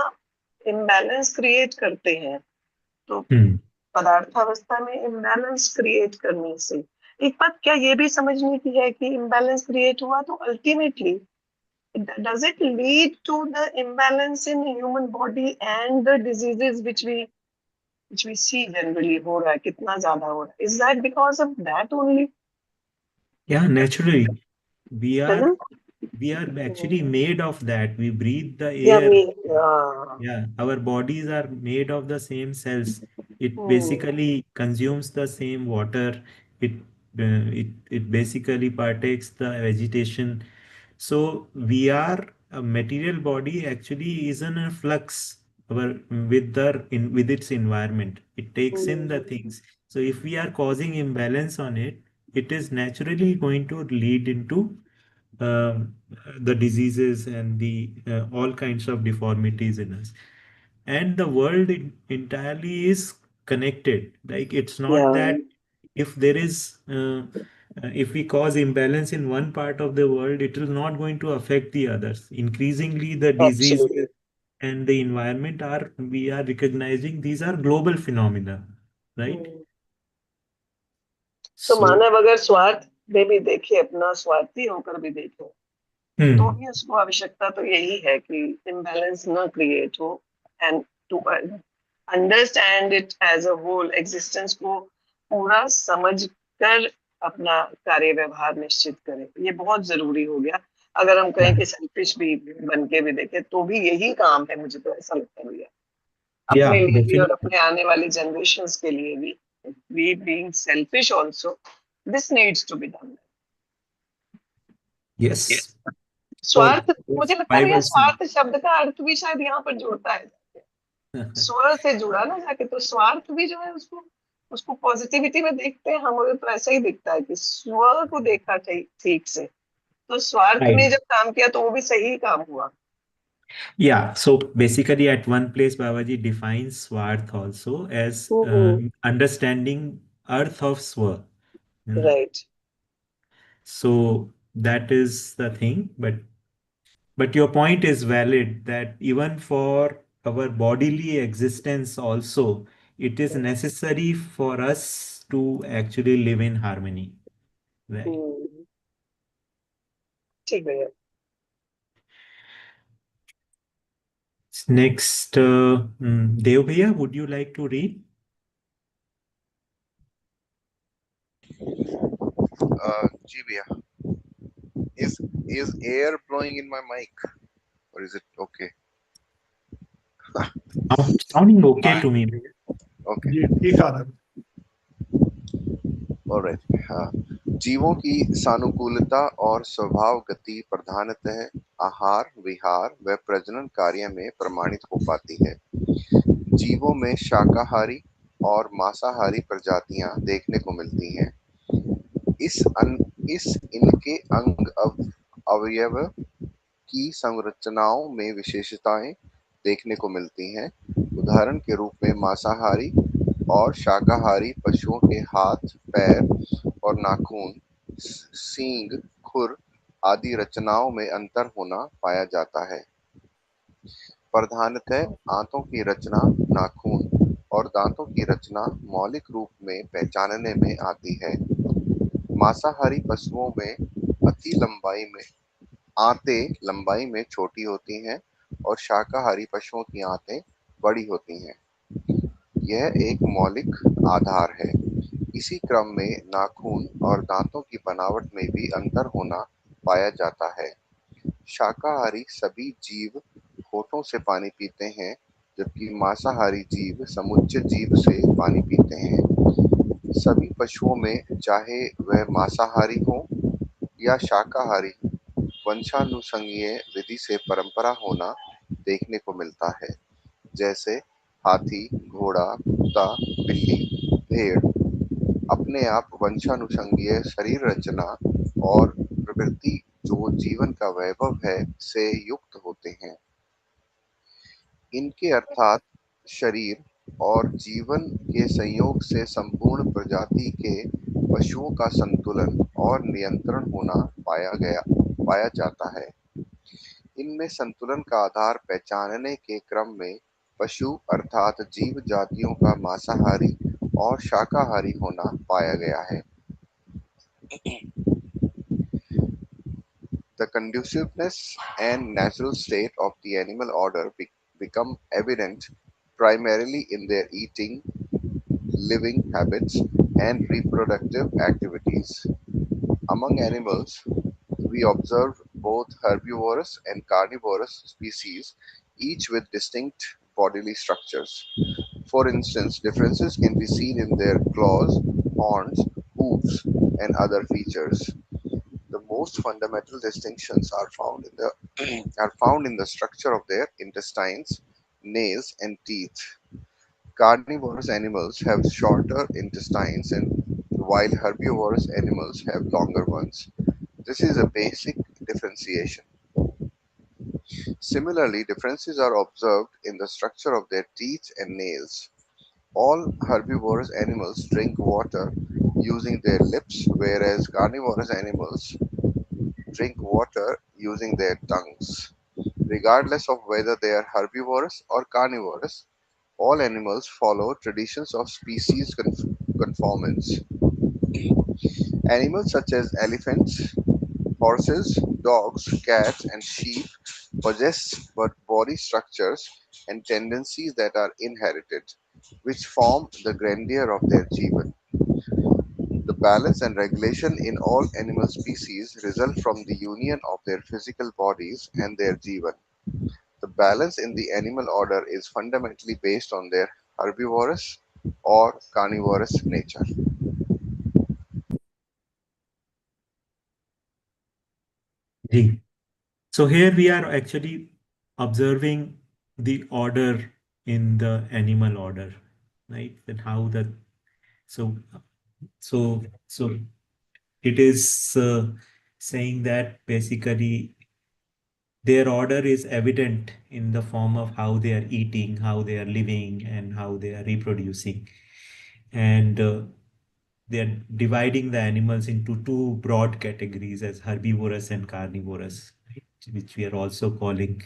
इम्बैलेंस क्रिएट करते हैं तो Hmm. पदार्थावस्था में इम्बैलेंस क्रिएट करने से एक बात क्या ये भी समझने की है कि इम्बैलेंस क्रिएट हुआ तो ultimately does it lead to the imbalance in human body and the diseases which we see generally हो रहा है, कितना ज्यादा हो रहा है, is that because of that only? Yeah, naturally. We है are ना? We are actually made of that. We breathe the Yeah, air. me. Yeah, our bodies are made of the same cells. It Hmm. basically consumes the same water. It it basically partakes the vegetation. So we are a material body actually is in a flux our, with its environment. It takes in the things. So if we are causing imbalance on it, it is naturally going to lead into the diseases and the all kinds of deformities in us. And the world entirely is connected. Like it's not Yeah, that if there is if we cause imbalance in one part of the world, it is not going to affect the others. Increasingly, the diseases absolutely. and the environment are, we are recognizing these are global phenomena, right? Hmm. तो So, मानव अगर स्वार्थ में भी देखे, अपना स्वार्थी होकर भी देखे, तो hmm, भी उसको आवश्यकता तो यही है कि इम्बैलेंस न क्रिएट हो, and to understand it as a whole existence को पूरा समझ कर अपना कार्य व्यवहार निश्चित करें, ये बहुत जरूरी हो गया। अगर हम कहें कि सेल्फिश भी बन के भी देखें तो भी यही काम है, मुझे तो ऐसा लगता है भैया, अपने yeah, लिए भी और definitely. अपने आने वाली जनरेशंस के लिए भी। We being selfish also, this needs to be done. Yes. For स्वार्थ, मुझे लगता है भैया survival स्वार्थ शब्द का अर्थ भी शायद यहाँ पर जुड़ता है, स्वर से जुड़ा ना जाके, तो स्वार्थ भी जो है उसको उसको पॉजिटिविटी में देखते हैं हम, मुझे तो ऐसा ही दिखता है कि स्वर को देखा ठीक से, तो स्वार्थ right. ने जब काम किया तो वो भी सही काम हुआ। Yeah, so basically, at one place, Babaji defines Swarth also as understanding earth of Swa. Hmm. Right. So that is the thing. But your point is valid that even for our bodily existence also, it is necessary for us to actually live in harmony. Right. ठीक भैया। Next, Dev Bhaiya, would you like to read? जी भैया, is air blowing in my mic or is it okay? Sounding okay to me. Okay, ये ठीक आ रहा है। all right. हाँ, जीवों की सानुकूलता और स्वभाव गति प्रधानतः आहार विहार व प्रजनन कार्य में प्रमाणित हो पाती है। जीवों में शाकाहारी और मांसाहारी प्रजातियां देखने को मिलती हैं। इस इनके अवयव की संरचनाओं में विशेषताएं देखने को मिलती हैं। उदाहरण के रूप में मांसाहारी और शाकाहारी पशुओं के हाथ, पैर और नाखून, सींग, खुर आदि रचनाओं में अंतर होना पाया जाता है। प्रधानतः आंतों की रचना, नाखून और दांतों की रचना मौलिक रूप में पहचानने में आती है। मांसाहारी पशुओं में आंतें लंबाई में छोटी होती हैं और शाकाहारी पशुओं की आंतें बड़ी होती हैं। यह एक मौलिक आधार है। इसी क्रम में नाखून और दांतों की बनावट में भी अंतर होना पाया जाता है। शाकाहारी सभी जीव होठों से पानी पीते हैं, जबकि मांसाहारी जीव समुच्चय जीभ से पानी पीते हैं। सभी पशुओं में, चाहे वह मांसाहारी हो या शाकाहारी, वंशानुसंगीय विधि से परंपरा होना देखने को मिलता है। जैसे हाथी, घोड़ा, कुत्ता, बिल्ली, भेड़ अपने आप वंशानुसंगीय शरीर रचना और प्रवृत्ति जो जीवन का वैभव है से युक्त होते हैं। इनके अर्थात शरीर और जीवन के संयोग से संपूर्ण प्रजाति के पशुओं का संतुलन और नियंत्रण होना पाया जाता है। इनमें संतुलन का आधार पहचानने के क्रम में पशु अर्थात जीव जातियों का मांसाहारी और शाकाहारी होना पाया गया है। The conduciveness and natural state of the animal order become evident primarily in their eating, living habits, and reproductive activities. Among animals, we observe both herbivorous and carnivorous species, each with distinct bodily structures. For instance, differences can be seen in their claws, horns, hooves, and other features. The most fundamental distinctions are found in the are found in the structure of their intestines, nails, and teeth. Carnivorous animals have shorter intestines and while herbivorous animals have longer ones. This is a basic differentiation. Similarly, differences are observed in the structure of their teeth and nails. All herbivorous animals drink water using their lips, whereas carnivorous animals drink water using their tongues. Regardless of whether they are herbivorous or carnivorous, all animals follow traditions of species conformance. Animals such as elephants, horses, dogs, cats, and sheep possess body structures and tendencies that are inherited, which form the grandeur of their jivan. The balance and regulation in all animal species result from the union of their physical bodies and their jivan. The balance in the animal order is fundamentally based on their herbivorous or carnivorous nature. Ji. So here we are actually observing the order in the animal order, right? And how the so so it is saying that basically their order is evident in the form of how they are eating, how they are living, and how they are reproducing. And they are dividing the animals into two broad categories as herbivorous and carnivorous, right? Which we are also calling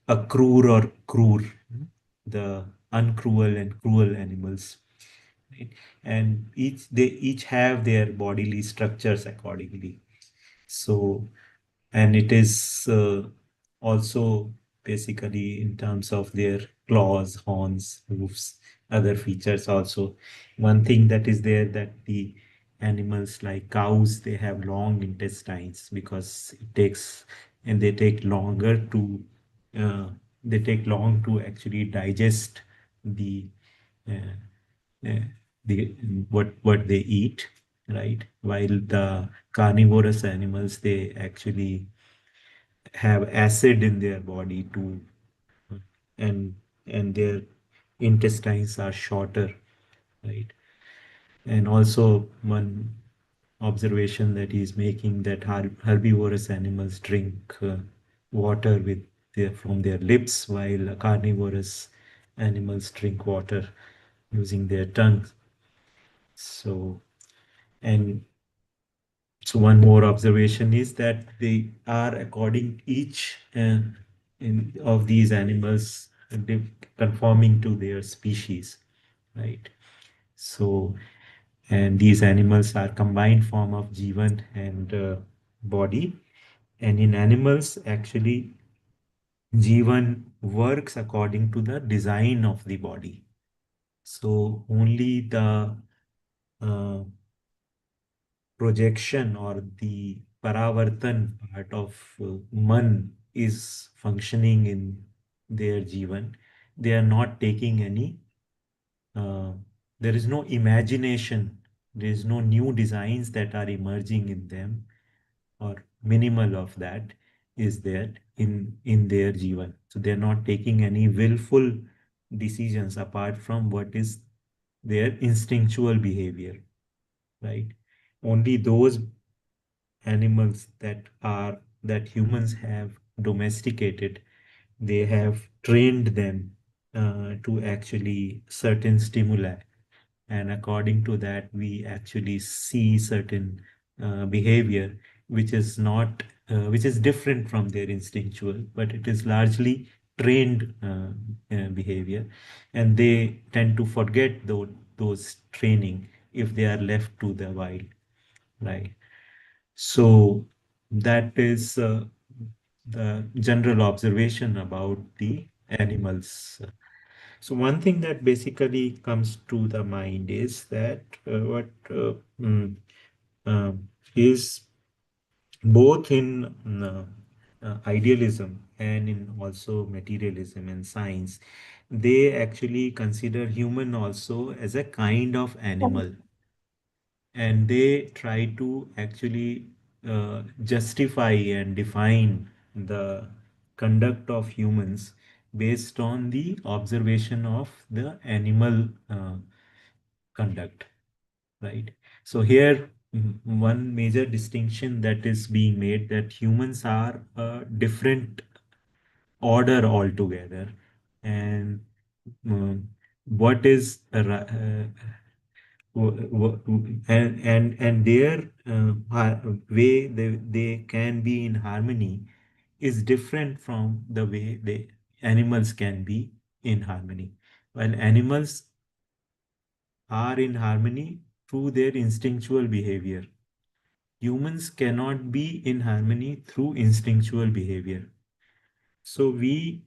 akrur or krur, the uncruel and cruel animals. Right? And they each have their bodily structures accordingly. So, and it is also basically in terms of their claws, horns, hoofs, other features also. One thing that is there that the animals like cows, they have long intestines because it takes and uh, they take long to actually digest the uh, uh, what they eat, right? While the carnivorous animals, they actually have acid in their body too, and their intestines are shorter, right? And also one observation that he's making that herbivorous animals drink water from their lips, while carnivorous animals drink water using their tongues. So, and so one more observation is that they are according each of these animals conforming to their species, right? So, and these animals are combined form of jivan and body. And in animals, actually, jivan works according to the design of the body. So only the uh, projection or the paravartan part of man is functioning in their jivan. They are not taking any, uh, there is no imagination, there is no new designs that are emerging in them, or minimal of that is there in their jivan. So they're not taking any willful decisions apart from what is their instinctual behavior, right? Only those animals that humans have domesticated, they have trained them to actually certain stimuli, and according to that we actually see certain behavior which is not which is different from their instinctual, but it is largely trained behavior, and they tend to forget those training if they are left to the wild, right? So that is the general observation about the animals. So one thing that basically comes to the mind is that what mm, is both in idealism and in also materialism and science, they actually consider human also as a kind of animal, and they try to actually justify and define the conduct of humans based on the observation of the animal conduct, right? So here, one major distinction that is being made, that humans are a different order altogether, and um, what is and their way they can be in harmony is different from the way the animals can be in harmony. While animals are in harmony through their instinctual behavior, humans cannot be in harmony through instinctual behavior. So we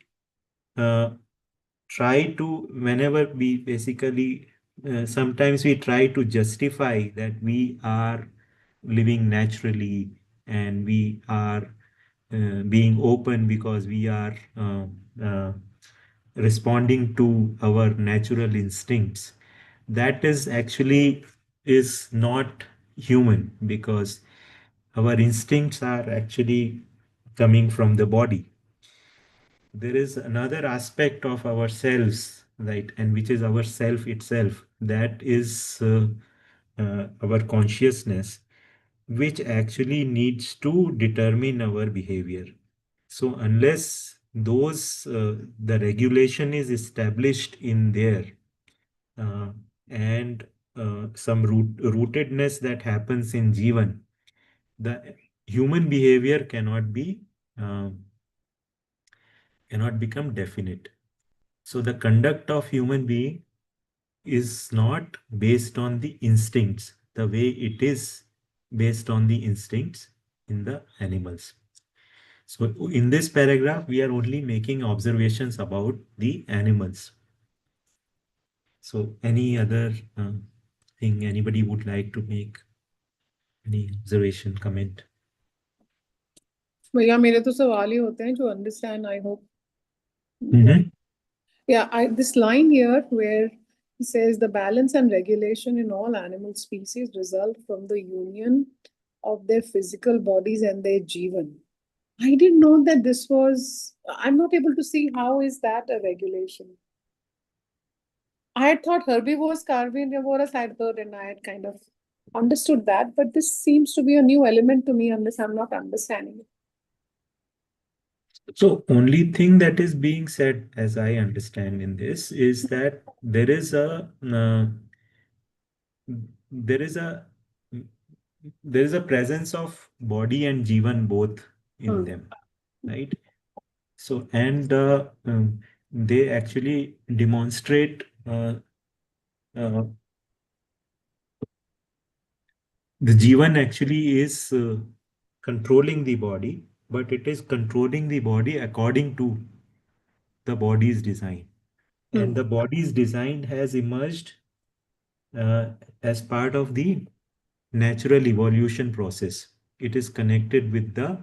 uh, try to, whenever we basically, sometimes we try to justify that we are living naturally and we are being open because we are responding to our natural instincts. That is actually is not human, because our instincts are actually coming from the body. There is another aspect of ourselves, right, and which is our self itself, that is our consciousness, which actually needs to determine our behavior. So unless those the regulation is established in there, uh, and some rootedness that happens in Jivan, the human behavior uh, cannot become definite. So the conduct of human being is not based on the instincts the way it is based on the instincts in the animals. So in this paragraph, we are only making observations about the animals. So any other thing anybody would like to make? Any observation, comment? भैया मेरे तो सवाल ही होते हैं जो understand, I hope. Mhm. Yeah, this line here where he says the balance and regulation in all animal species result from the union of their physical bodies and their jivan. I didn't know that this was, I'm not able to see how is that a regulation. I had thought herbivores, carnivores had that, and I had kind of understood that, but this seems to be a new element to me unless I'm not understanding it. So only thing that is being said, as I understand in this, is that there is a there is a there is a presence of body and jivan both in them, right? So and they actually demonstrate uh, the jivan actually is controlling the body, but it is controlling the body according to the body's design. And the body's design has emerged uh, as part of the natural evolution process. It is connected with uh,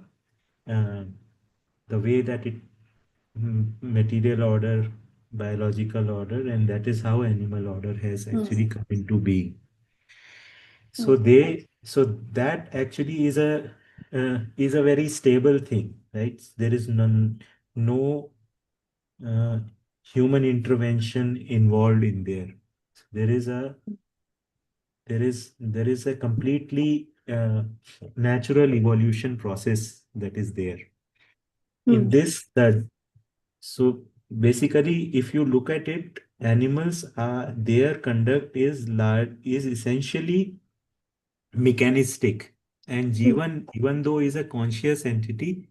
the way that it material order, biological order, and that is how animal order has actually come into being. So so that actually is a very stable thing, right? There is no uh, human intervention involved in there. There is a there is a completely natural evolution process that is there. In this, so basically, if you look at it, animals are their conduct is large is essentially mechanistic, and Jivan, even though is a conscious entity,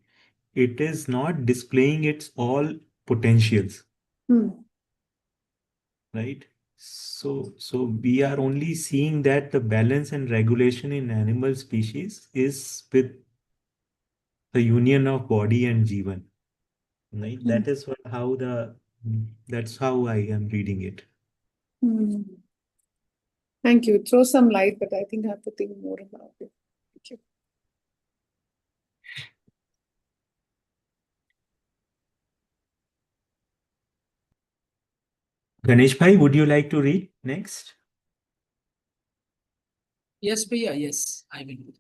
it is not displaying its all potentials, right? So we are only seeing that the balance and regulation in animal species is with the union of body and Jivan, right? That is how that's how I am reading it. Thank you. Throw some light, but I think I have to think more about it. Thank you. Ganesh bhai, would you like to read next? Yes, Priya, yes, I will.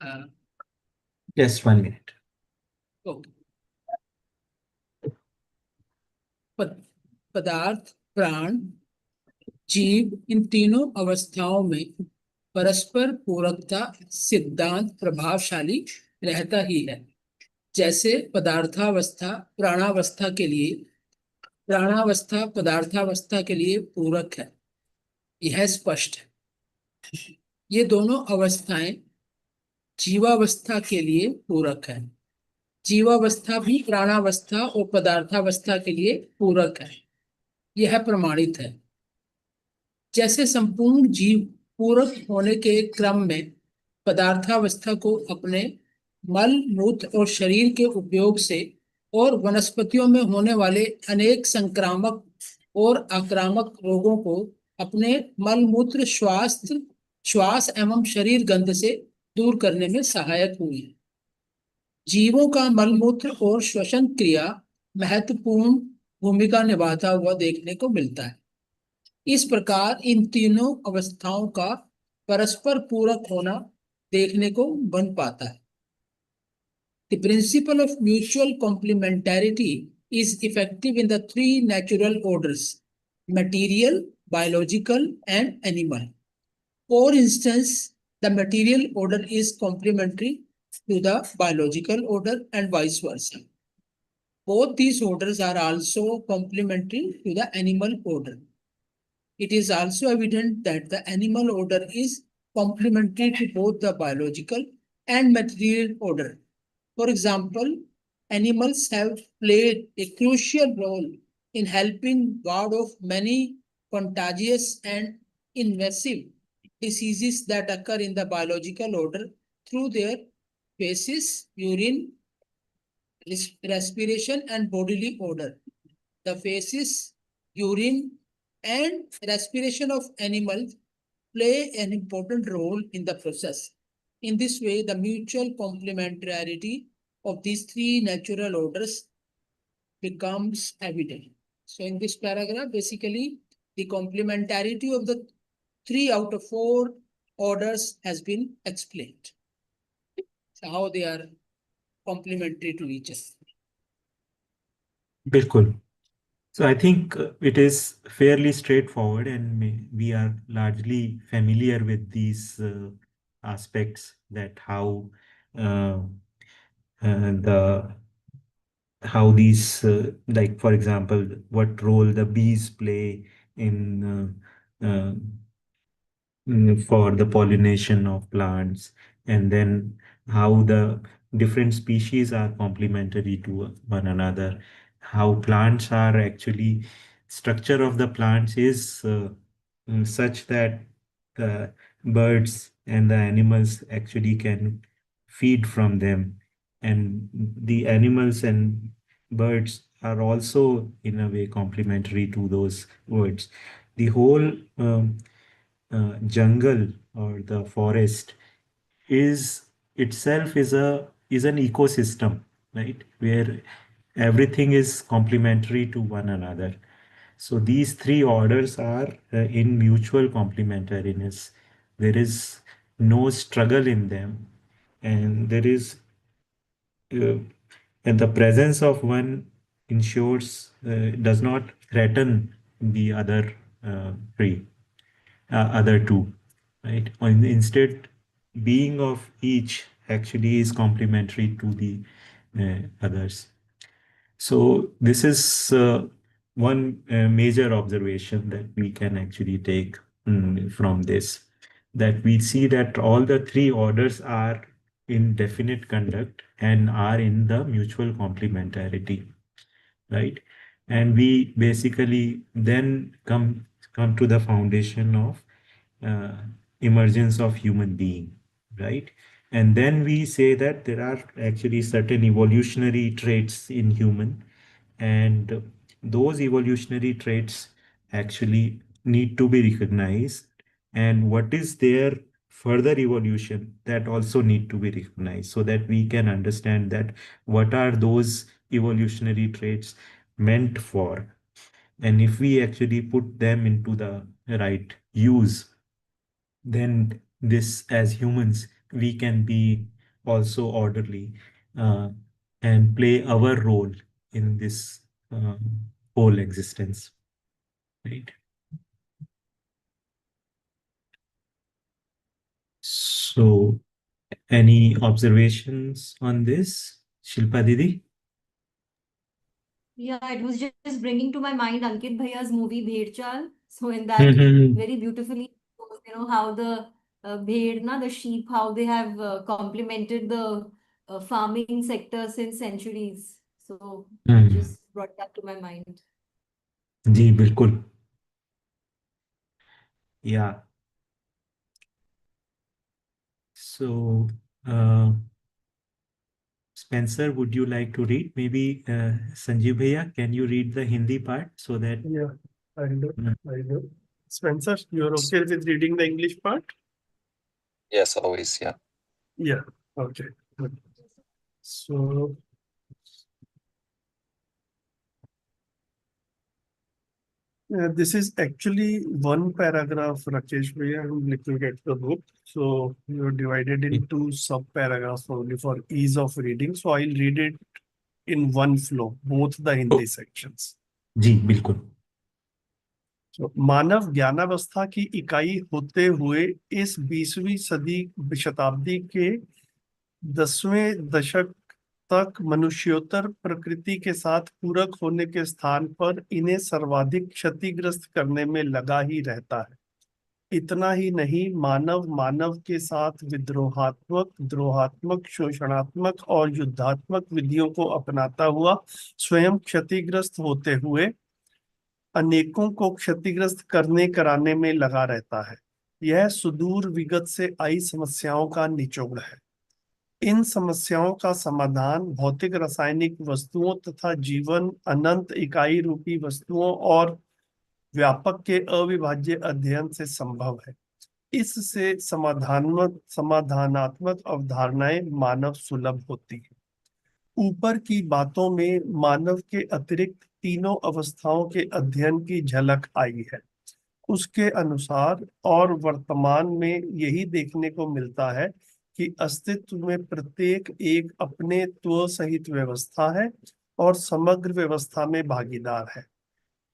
Uh, Just 1 minute. okay. पदार्थ, प्राण, जीव इन तीनों अवस्थाओं में परस्पर पूरकता सिद्धांत प्रभावशाली रहता ही है। जैसे पदार्थावस्था प्राणावस्था के लिए प्राणावस्था पदार्थावस्था के लिए पूरक है, यह स्पष्ट है। ये दोनों अवस्थाएं जीवावस्था के लिए पूरक है। जीवावस्था भी प्राणावस्था और पदार्थावस्था के लिए पूरक है, यह प्रमाणित है। जैसे संपूर्ण जीव पूरक होने के क्रम में पदार्थावस्था को अपने मल मूत्र और शरीर के उपयोग से और वनस्पतियों में होने वाले अनेक संक्रामक और आक्रामक रोगों को अपने मल मूत्र श्वास एवं शरीर गंध से दूर करने में सहायक हुई। जीवों का मलमूत्र और श्वसन क्रिया महत्वपूर्ण भूमिका निभाता हुआ देखने को मिलता है। इस प्रकार इन तीनों अवस्थाओं का परस्पर पूरक होना देखने को बन पाता है। The principle of mutual complementarity is effective in the three natural orders: material, biological, and animal. For instance, the material order is complementary to the biological order and vice versa. Both these orders are also complementary to the animal order. It is also evident that the animal order is complementary to both the biological and material order. For example, animals have played a crucial role in helping ward off many contagious and invasive diseases that occur in the biological order through their feces, urine, respiration, and bodily odor. The feces, urine, and respiration of animals play an important role in the process. In this way, the mutual complementarity of these three natural orders becomes evident. So in this paragraph, basically, the complementarity of the 3 out of 4 orders has been explained. So how they are complementary to each other. Bilkul. So I think it is fairly straightforward, and we are largely familiar with these aspects, that uh, the how these like, for example, what role the bees play in for the pollination of plants, and then how the different species are complementary to one another, how plants are actually, structure of the plants is such that the birds and the animals actually can feed from them, and the animals and birds are also in a way complementary to those birds. The whole jungle or the forest is itself is an ecosystem, right, where everything is complementary to one another. So these three orders are in mutual complementariness. There is no struggle in them, and there is uh, and the presence of one ensures does not threaten the tree other two, right? Instead, being of each actually is complementary to the others. So this is one major observation that we can actually take from this, that we see that all the three orders are in definite conduct and are in the mutual complementarity, right? And we basically then come to the foundation of uh, emergence of human being, right? And then we say that there are actually certain evolutionary traits in human, and those evolutionary traits actually need to be recognized, and what is their further evolution, that also need to be recognized, so that we can understand that what are those evolutionary traits, meant for. And if we actually put them into the right use, then this, as humans, we can be also orderly uh, and play our role in this whole existence, right? So, any observations on this, Shilpa Didi? Yeah, it was just bringing to my mind Ankit Bhaiya's movie Bhed Chal. So in that, Mhm. very beautifully, how the bhed, na, the sheep, how they have complemented the farming sector since centuries. So it hmm, just brought that to my mind. जी बिल्कुल. Yeah. So, uh, Spencer, would you like to read? Maybe Sanjeev Bhaiya, can you read the Hindi part so that? Yeah, I do. Mm. I do. Spencer, you're okay with reading the English part? Yes, always. Yeah. Yeah. Okay. Good. So, this is actually one paragraph, Rakesh Bhaiya. I'm looking at the book. So, you're divided into sub-paragraphs only for ease of reading. So, I'll read it in one flow, both the Hindi sections. जी बिल्कुल. So, मानव ज्ञानावस्था की इकाई होते हुए इस 20वीं शताब्दी के 10वें दशक तक मनुष्योत्तर प्रकृति के साथ पूरक होने के स्थान पर इन्हें सर्वाधिक क्षतिग्रस्त करने में लगा ही रहता है. इतना ही नहीं, मानव मानव के साथ विद्रोहात्मक, द्रोहात्मक, शोषणात्मक और युद्धात्मक विधियों को अपनाता हुआ स्वयं क्षतिग्रस्त होते हुए अनेकों को क्षतिग्रस्त करने कराने में लगा रहता है. यह सुदूर विगत से आई समस्याओं का निचोड़ है. इन समस्याओं का समाधान भौतिक रासायनिक वस्तुओं तथा जीवन अनंत इकाई रूपी वस्तुओं और व्यापक के अविभाज्य अध्ययन से संभव है. इससे समाधानात्मक अवधारणाएं मानव सुलभ होती है. ऊपर की बातों में मानव के अतिरिक्त तीनों अवस्थाओं के अध्ययन की झलक आई है. उसके अनुसार और वर्तमान में यही देखने को मिलता है कि अस्तित्व में प्रत्येक एक अपने त्व सहित व्यवस्था है और समग्र व्यवस्था में भागीदार है.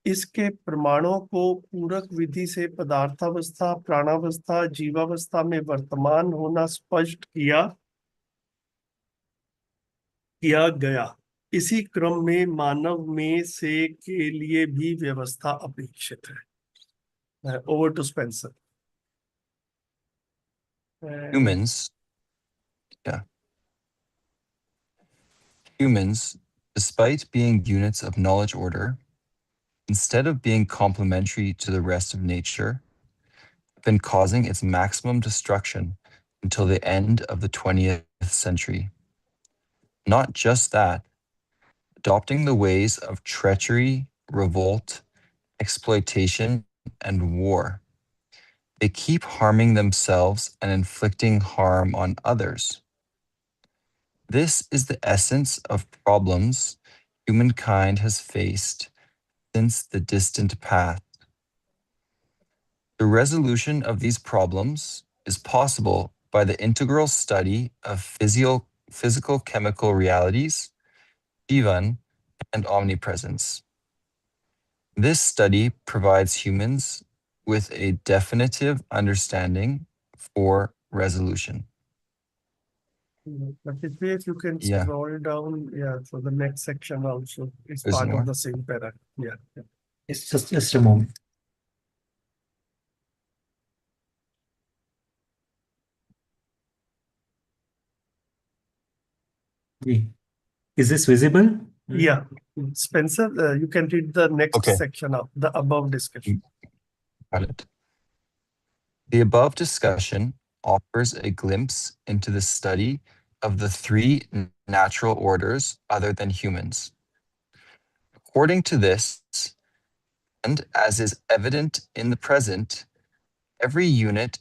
इसके प्रमाणों को पूरक विधि से पदार्थावस्था, प्राणावस्था, जीवावस्था में वर्तमान होना स्पष्ट किया गया. इसी क्रम में मानव में से के लिए भी व्यवस्था अपेक्षित है. Over to Spencer. Humans, yeah. Humans, despite being units of knowledge order, instead of being complementary to the rest of nature, have been causing its maximum destruction until the end of the 20th century. Not just that, adopting the ways of treachery, revolt, exploitation, and war. They keep harming themselves and inflicting harm on others. This is the essence of problems humankind has faced since the distant past. The resolution of these problems is possible by the integral study of physical chemical realities, Jivan, and omnipresence. This study provides humans with a definitive understanding for resolution. But if you can Yeah. scroll down, yeah, for the next section also is There's part more? of the same paragraph. Yeah. It's just a moment. Ji. Is this visible? Yeah. Spencer, you can read the next Okay. section of the above discussion. Got it. The above discussion offers a glimpse into the study of the three natural orders other than humans. According to this, and as is evident in the present, every unit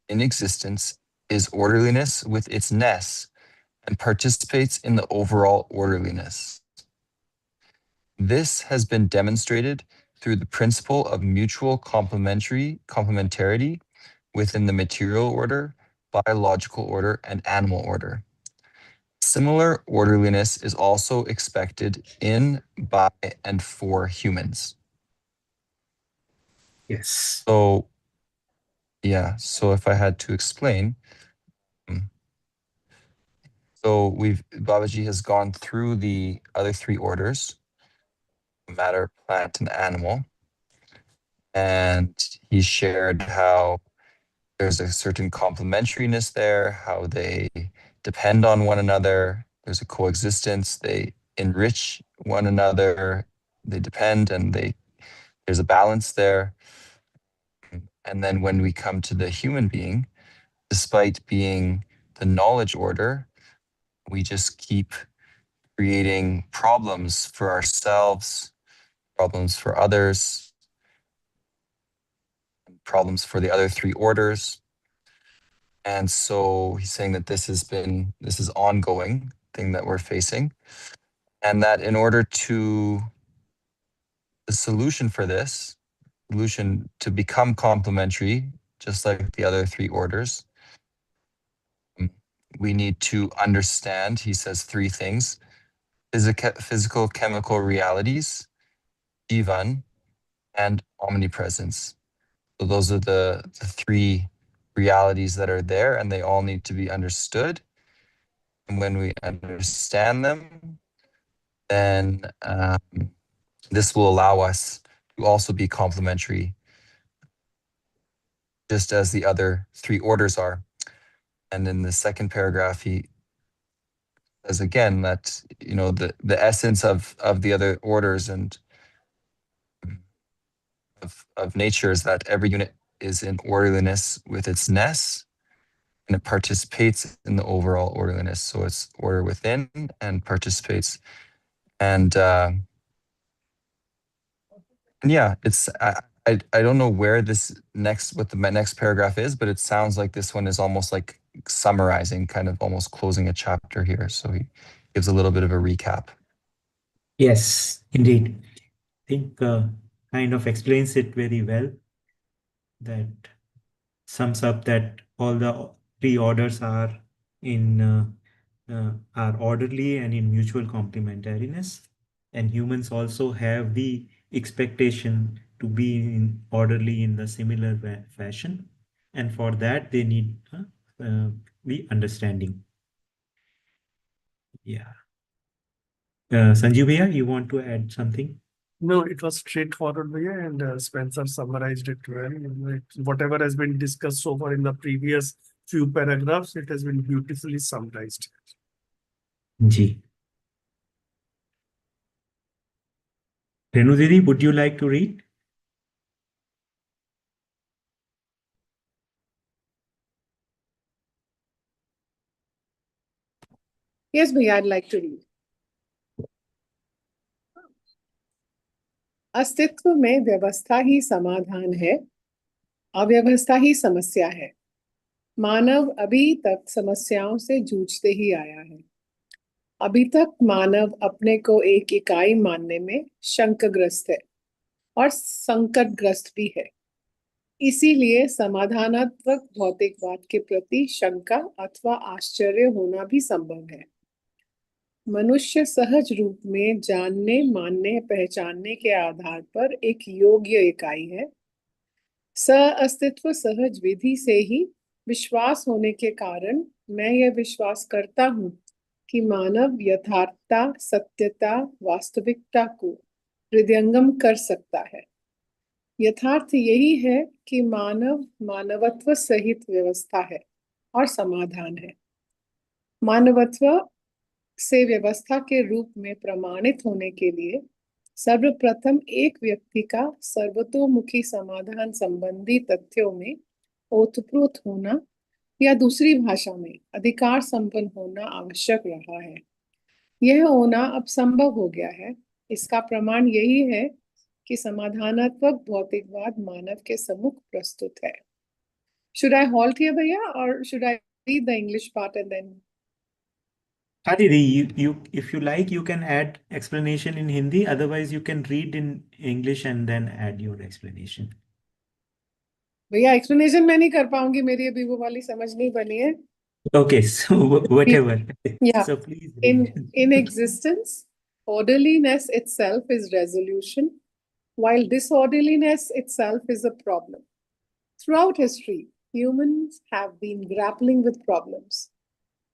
in existence is orderliness with its ness and participates in the overall orderliness. This has been demonstrated through the principle of mutual complementarity within the material order, biological order, and animal order. Similar orderliness is also expected in, by, and for humans. Yes. So, yeah, so if I had to explain, so Babaji has gone through the other three orders, matter, plant, and animal. And he shared how there's a certain complementariness there, how they depend on one another. There's a coexistence. They enrich one another. They depend, and there's a balance there. And then when we come to the human being, despite being the knowledge order, we just keep creating problems for ourselves, problems for others, problems for the other three orders. And so he's saying that this is ongoing thing that we're facing. And that in order to, the solution for this, solution to become complementary, just like the other three orders, we need to understand, he says, three things: physical, chemical realities, jivan, and omnipresence. So those are the three realities that are there, and they all need to be understood. And when we understand them, then this will allow us to also be complementary, just as the other three orders are. And in the second paragraph, he says again that, you know, the essence of the other orders and of nature is that every unit is in orderliness with its ness, and it participates in the overall orderliness. So it's order within and participates. And yeah, it's I don't know where this what the next paragraph is, but it sounds like this one is almost like summarizing, kind of almost closing a chapter here. So he gives a little bit of a recap. Yes, indeed. I think kind of explains it very well. That sums up that all the three orders are are orderly and in mutual complementariness, and humans also have the expectation to be orderly in the similar fashion, and for that they need the understanding. Yeah. Sanjeev Bhaiya, you want to add something? No, it was straightforward, Bhaiya, and Spencer summarized it well. Whatever has been discussed so far in the previous few paragraphs, it has been beautifully summarized. Ji. Renu Didi, would you like to read? Yes, Bhaiya, I'd like to read. अस्तित्व में व्यवस्था ही समाधान है, अव्यवस्था ही समस्या है। मानव अभी तक समस्याओं से जूझते ही आया है। अभी तक मानव अपने को एक इकाई मानने में शंकग्रस्त है और संकटग्रस्त भी है। इसीलिए समाधानात्मक भौतिकवाद के प्रति शंका अथवा आश्चर्य होना भी संभव है। मनुष्य सहज रूप में जानने, मानने, पहचानने के आधार पर एक योग्य इकाई है। अस्तित्व सहज विधि से ही विश्वास होने के कारण मैं यह विश्वास करता हूँ कि मानव यथार्थता, सत्यता, वास्तविकता को हृदयंगम कर सकता है। यथार्थ यही है कि मानव मानवत्व सहित व्यवस्था है और समाधान है। मानवत्व से व्यवस्था के रूप में प्रमाणित होने के लिए सर्वप्रथम एक व्यक्ति का सर्वतोमुखी समाधान संबंधी तथ्यों में ओतप्रोत होना या दूसरी भाषा में अधिकार संपन्न होना आवश्यक रहा है। यह होना अब संभव हो गया है। इसका प्रमाण यही है कि समाधानात्मक भौतिकवाद मानव के सम्मुख प्रस्तुत है। Should I halt here, Bhaiya, or should I read the English part and then? Aditi, if you like, you can add explanation in Hindi. Otherwise, you can read in English and then add your explanation. भैया explanation मैं नहीं कर पाऊंगी, मेरी अभी वो वाली समझ नहीं बनी है. Okay, so whatever. Yeah. So please In read. existence, orderliness itself is resolution, while disorderliness itself is a problem. Throughout history, humans have been grappling with problems.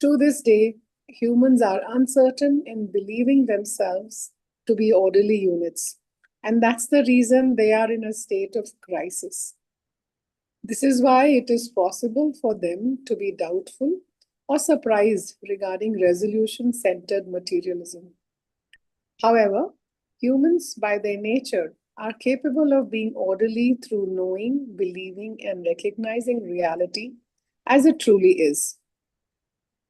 To this day, humans are uncertain in believing themselves to be orderly units, and that's the reason they are in a state of crisis. This is why it is possible for them to be doubtful or surprised regarding resolution-centered materialism. However, humans by their nature are capable of being orderly through knowing, believing, and recognizing reality as it truly is.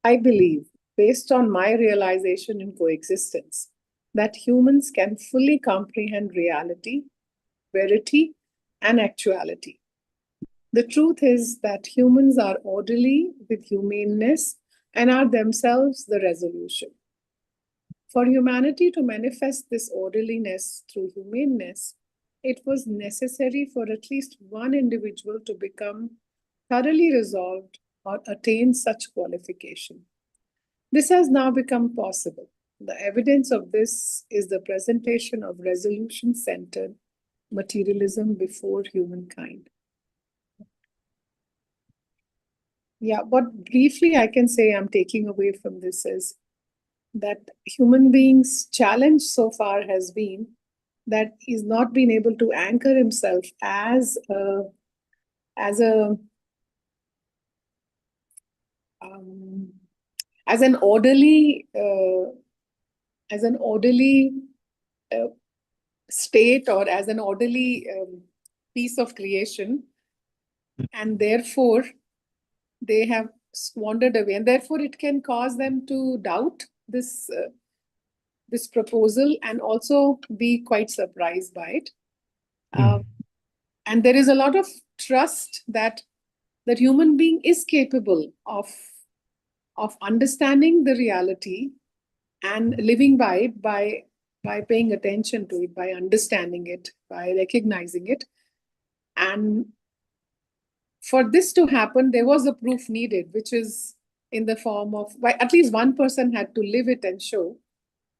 I believe, based on my realization in coexistence, that humans can fully comprehend reality, verity, and actuality. The truth is that humans are orderly with humaneness and are themselves the resolution. For humanity to manifest this orderliness through humaneness, it was necessary for at least one individual to become thoroughly resolved or attain such qualification. This has now become possible. The evidence of this is the presentation of resolution-centered materialism before humankind. Yeah, what briefly I can say I'm taking away from this is that human beings' challenge so far has been that he's not been able to anchor himself as a as a as an orderly state or as an orderly piece of creation, and therefore they have squandered away, and therefore it can cause them to doubt this this proposal and also be quite surprised by it. And there is a lot of trust that that human being is capable of understanding the reality and living by it, by paying attention to it, by understanding it, by recognizing it. And for this to happen, there was a proof needed, which is in the form of at least one person had to live it and show,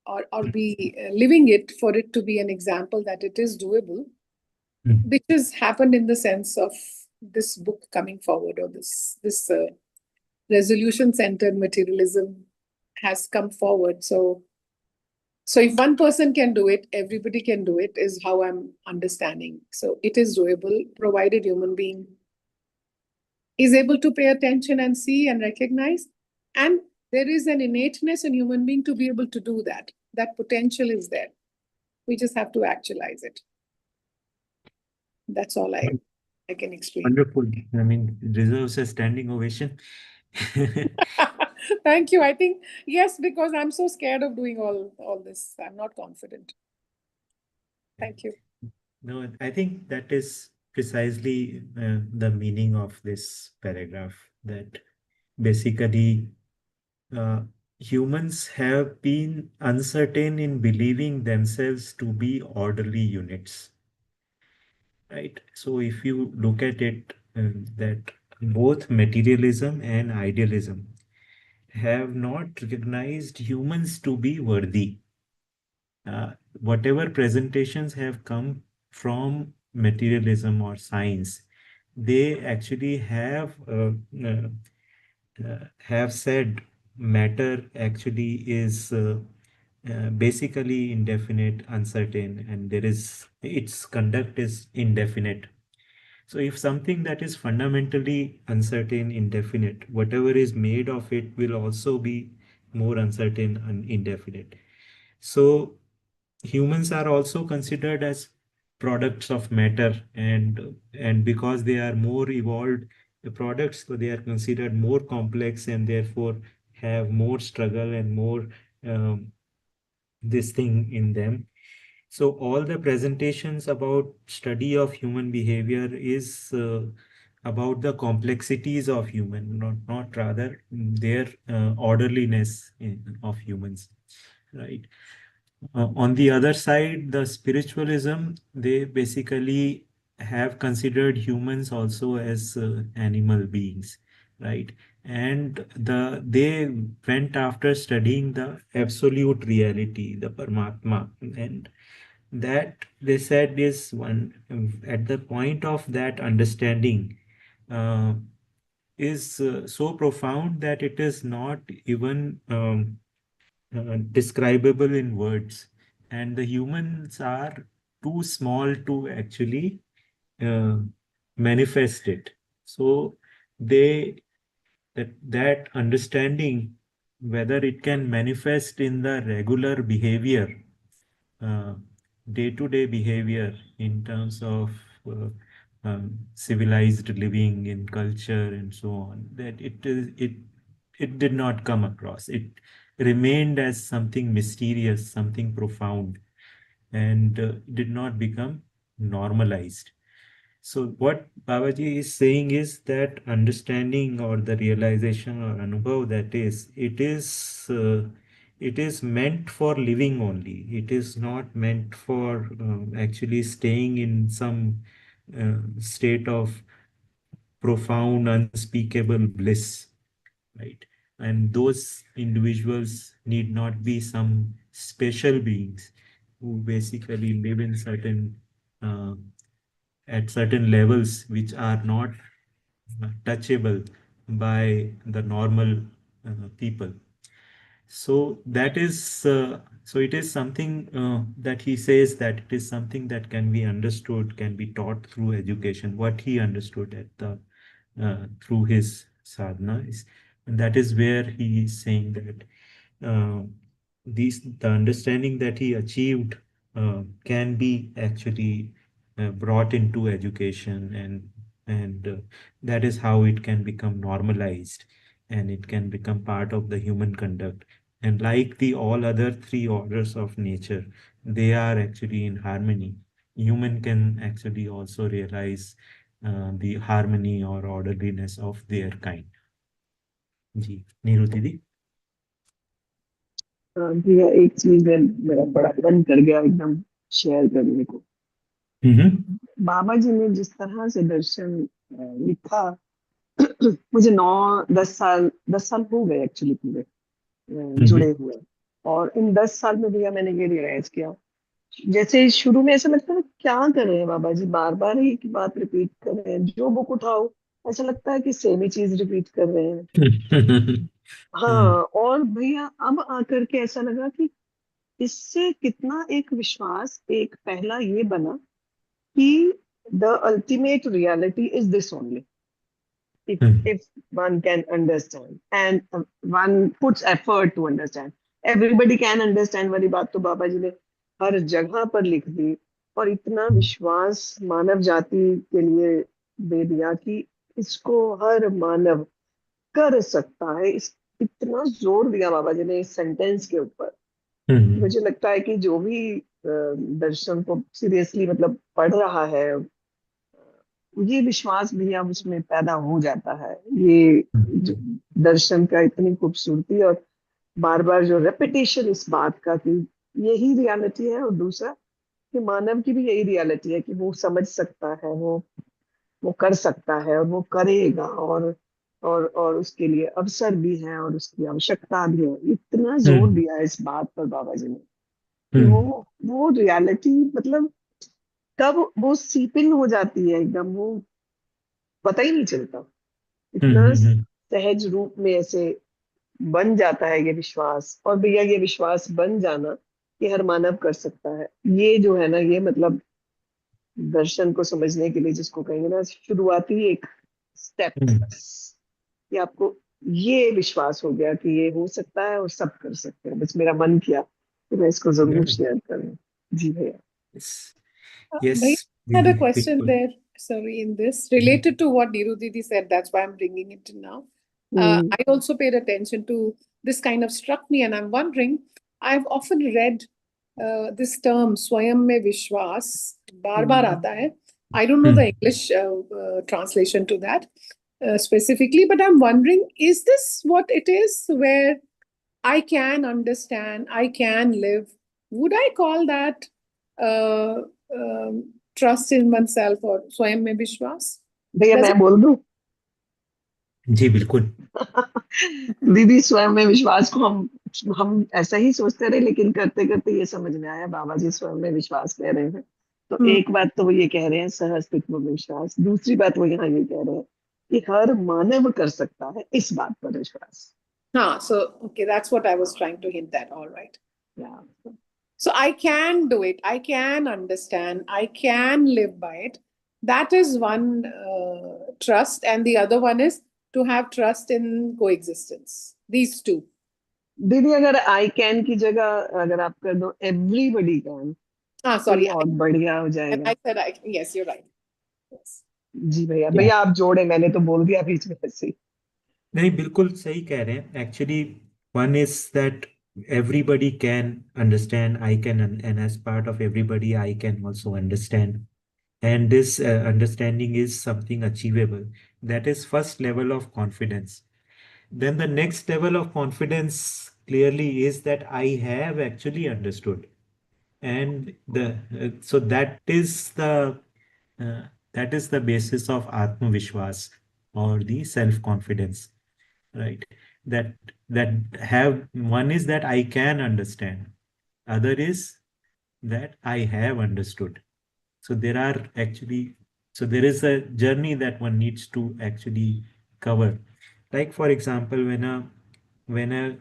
or be living it for it to be an example that it is doable, which has happened in the sense of this book coming forward, or this resolution-centered materialism has come forward. So if one person can do it, everybody can do it, is how I'm understanding. So it is doable, provided human being is able to pay attention and see and recognize. And there is an innateness in human being to be able to do that. That potential is there. We just have to actualize it. That's all I can explain. Wonderful. I mean, it deserves a standing ovation. Thank you. I think, yes, because I'm so scared of doing all this. I'm not confident. Thank you. No, I think that is precisely the meaning of this paragraph, that basically humans have been uncertain in believing themselves to be orderly units. Right. So if you look at it, that both materialism and idealism have not recognized humans to be worthy. Whatever presentations have come from materialism or science, they actually have said matter actually is basically indefinite, uncertain, and its conduct is indefinite. So if something that is fundamentally uncertain, indefinite, whatever is made of it will also be more uncertain and indefinite. So humans are also considered as products of matter, and because they are more evolved products, so they are considered more complex and therefore have more struggle and more this thing in them. So all the presentations about study of human behavior is about the complexities of human, not rather their orderliness of humans, right? On the other side, the spiritualism, they basically have considered humans also as animal beings, right? And they went after studying the absolute reality, the Paramatma, and that they said is one at the point of that understanding uh, is so profound that it is not even describable in words, and the humans are too small to actually uh, manifest it. So they that understanding, whether it can manifest in the regular behavior, uh, day-to-day behavior in terms of civilized living in culture and so on, that it did not come across. It remained as something mysterious, something profound, and did not become normalized. So what Babaji is saying is that understanding or the realization or anubhav, that is, it is meant for living only. It is not meant for actually staying in some state of profound, unspeakable bliss, right? And those individuals need not be some special beings who basically live in certain uh, at certain levels which are not touchable by the normal people. So that is so it is something that he says that it is something that can be understood, can be taught through education. What he understood at the through his sadhana is, and that is where he is saying that uh, the understanding that he achieved can be actually brought into education, and that is how it can become normalized, and it can become part of the human conduct. And like the all other three orders of nature, they are actually in harmony. Human can actually also realize the harmony or orderliness of their kind. जी नीरू दीदी. भैया एक चीज है, मेरा बड़ा मन कर गया एकदम शेयर करने को। बाबा जी ने जिस तरह से दर्शन लिखा, मुझे 10 साल हो गए एक्चुअली पूरे जुड़े हुए, और इन 10 साल में भैया मैंने ये रियलाइज किया, जैसे शुरू में ऐसा लगता है क्या कर रहे हैं बाबा जी, बार बार ही की बात रिपीट कर रहे हैं, जो बुक उठाओ ऐसा लगता है कि सेम ही चीज रिपीट कर रहे हैं। हाँ, और भैया अब आकर के ऐसा लगा कि इससे कितना एक विश्वास, एक पहला ये बना कि the ultimate reality is this only, if one can understand and one puts effort to understand, everybody can understand वाली बात तो बाबा जी ने हर जगह पर लिख दी, और इतना विश्वास मानव जाति के लिए दे दिया कि इसको हर मानव कर सकता है। इस इतना जोर दिया बाबा जी ने इस सेंटेंस के ऊपर। मुझे लगता है कि जो भी दर्शन को सीरियसली मतलब पढ़ रहा है, ये विश्वास भी अब उसमें पैदा हो जाता है। ये दर्शन का इतनी खूबसूरती, और बार बार जो रेपिटेशन इस बात का कि यही रियलिटी है, और दूसरा कि मानव की भी यही रियलिटी है कि वो समझ सकता है, वो कर सकता है, और वो करेगा, और उसके लिए अवसर भी है और उसकी आवश्यकता भी है। इतना जोर दिया है इस बात पर बाबा जी ने कि वो रियलिटी मतलब कब वो सीप इन हो जाती है एकदम, वो पता ही नहीं चलता, इतना सहज रूप में ऐसे बन जाता है ये विश्वास। और भैया ये विश्वास बन जाना कि हर मानव कर सकता है, ये जो है ना, ये मतलब दर्शन को समझने के लिए जिसको कहेंगे ना, शुरुआती एक स्टेप, कि आपको ये विश्वास हो गया कि ये हो सकता है और सब कर सकते हैं। बस मेरा मन किया कि मैं इसको जरूर शेयर करूं। जी भैया। Yes. I had a question there, sorry, in this, related to what Neeru Didi said, that's why I'm bringing it in now. I also paid attention to this, kind of struck me, and I'm wondering, I've often read this term, Swayam mein Vishwas, बार बार आता है, I don't know the English translation to that specifically, but I'm wondering, is this what it is where I can understand, I can live? Would I call that uh, trust in oneself or स्वयं में विश्वास? भैया Does मैं it? बोल दूं? जी बिल्कुल। दीदी, स्वयं में विश्वास को हम ऐसा ही सोचते रहे, लेकिन करते करते ये समझ में आया बाबा जी स्वयं में विश्वास कह रहे हैं। तो एक बात तो वो ये कह रहे हैं सहअस्तित्व में विश्वास, दूसरी बात वो यहाँ ये कह रहे हैं कि हर मानव कर सकता है इस बात पर विश्वास। So okay, that's what I was trying to hint at. All right. Yeah. So I can do it. I can understand. I can live by it. That is one trust, and the other one is to have trust in coexistence. These two. दीदी, अगर I can की जगह अगर आप कर दो everybody can, तो Sorry. ये और बढ़िया हो And जाएगा। I said, yes, you're right. Yes. जी भैया, Yeah. भैया आप जोड़े, मैंने तो बोल दिया बीच में ऐसे ही। नहीं, बिल्कुल सही कह रहे हैं। Actually one is that everybody can understand, I can, and as part of everybody I can also understand, and this understanding is something achievable. That is first level of confidence. Then the next level of confidence clearly is that I have actually understood, and the so that is the basis of Atmavishwas, or the self confidence, right? That have, one is that I can understand, other is that I have understood. So there are actually, so there is a journey that one needs to actually cover. Like for example, when a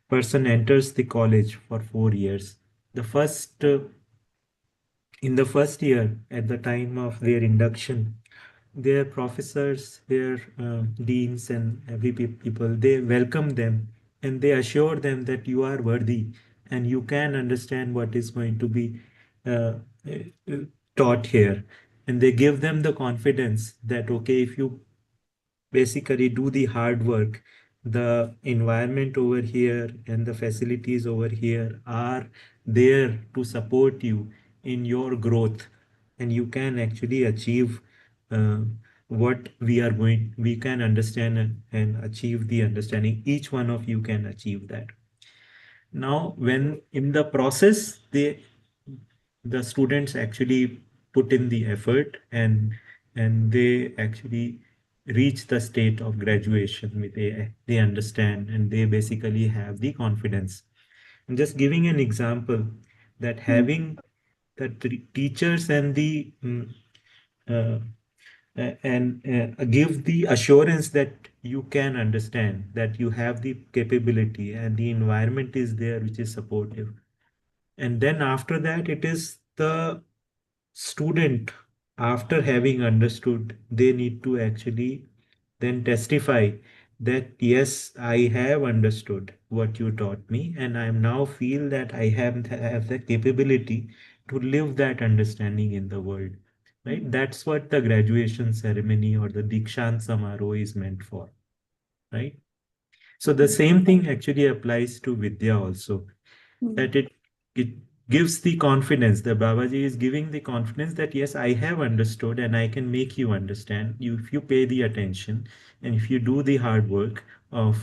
person enters the college for 4 years, the first in the first year, at the time of their induction, their professors, their deans, and every people, they welcome them and they assure them that you are worthy and you can understand what is going to be uh, uh, taught here. And they give them the confidence that, okay, if you basically do the hard work, the environment over here and the facilities over here are there to support you in your growth, and you can actually achieve uh, what we can understand, and achieve the understanding. Each one of you can achieve that. Now when in the process the students actually put in the effort, and they actually reach the state of graduation, they understand, and they basically have the confidence. I'm just giving an example that having the teachers and the uh, give the assurance that you can understand, that you have the capability, and the environment is there which is supportive. And then after that, it is the student, after having understood, they need to actually then testify that yes, I have understood what you taught me, and I now feel that I have the capability to live that understanding in the world. Right? That's what the graduation ceremony or the Dikshant Samaroh is meant for. Right? So the same thing actually applies to Vidya also, that it gives the confidence. The Babaji is giving the confidence that yes, I have understood and I can make you understand. You, if you pay the attention and if you do the hard work um,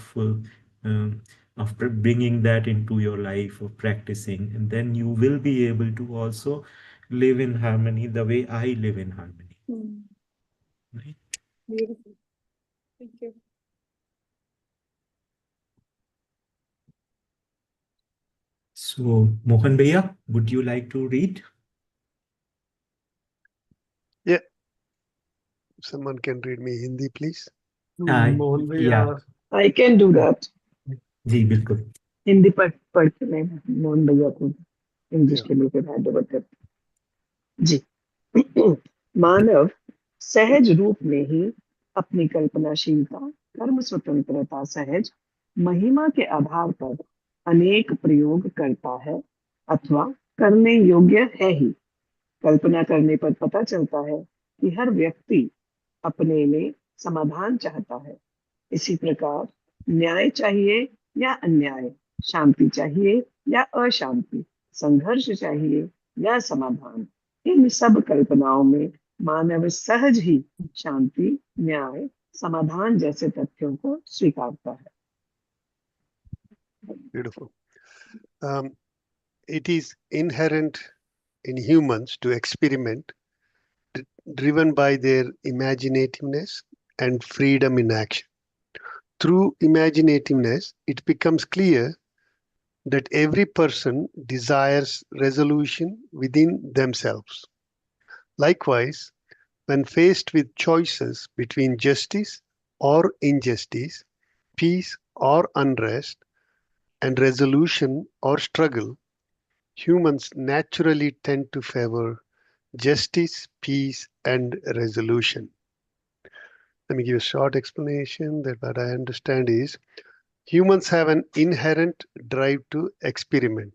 of bringing that into your life, of practicing, and then you will be able to also live in harmony the way I live in harmony. Right? Beautiful. Thank you. So, Mohan Bhaiya, would you like to read? Yeah. Someone can read me Hindi, please. Mohan bhaiya, Yeah. I can do that. जी बिल्कुल। हिंदी पढ़ के मैं मोहन भैया को English Yeah. के लिए फिर hand over करती जी। मानव सहज रूप में ही अपनी कल्पनाशीलता, कर्म स्वतंत्रता, सहज महिमा के आधार पर अनेक प्रयोग करता है अथवा करने योग्य है ही। कल्पना करने पर पता चलता है कि हर व्यक्ति अपने में समाधान चाहता है। इसी प्रकार न्याय चाहिए या अन्याय, शांति चाहिए या अशांति, संघर्ष चाहिए या समाधान, इन सब कल्पनाओं में मानव सहज ही शांति, न्याय, समाधान जैसे तथ्यों को स्वीकारता है। Beautiful. It is inherent in humans to experiment, driven by their imaginativeness and freedom in action. Through imaginativeness, it becomes clear that every person desires resolution within themselves. Likewise, when faced with choices between justice or injustice, peace or unrest, and resolution or struggle, humans naturally tend to favor justice, peace, and resolution. Let me give a short explanation that what I understand is humans have an inherent drive to experiment,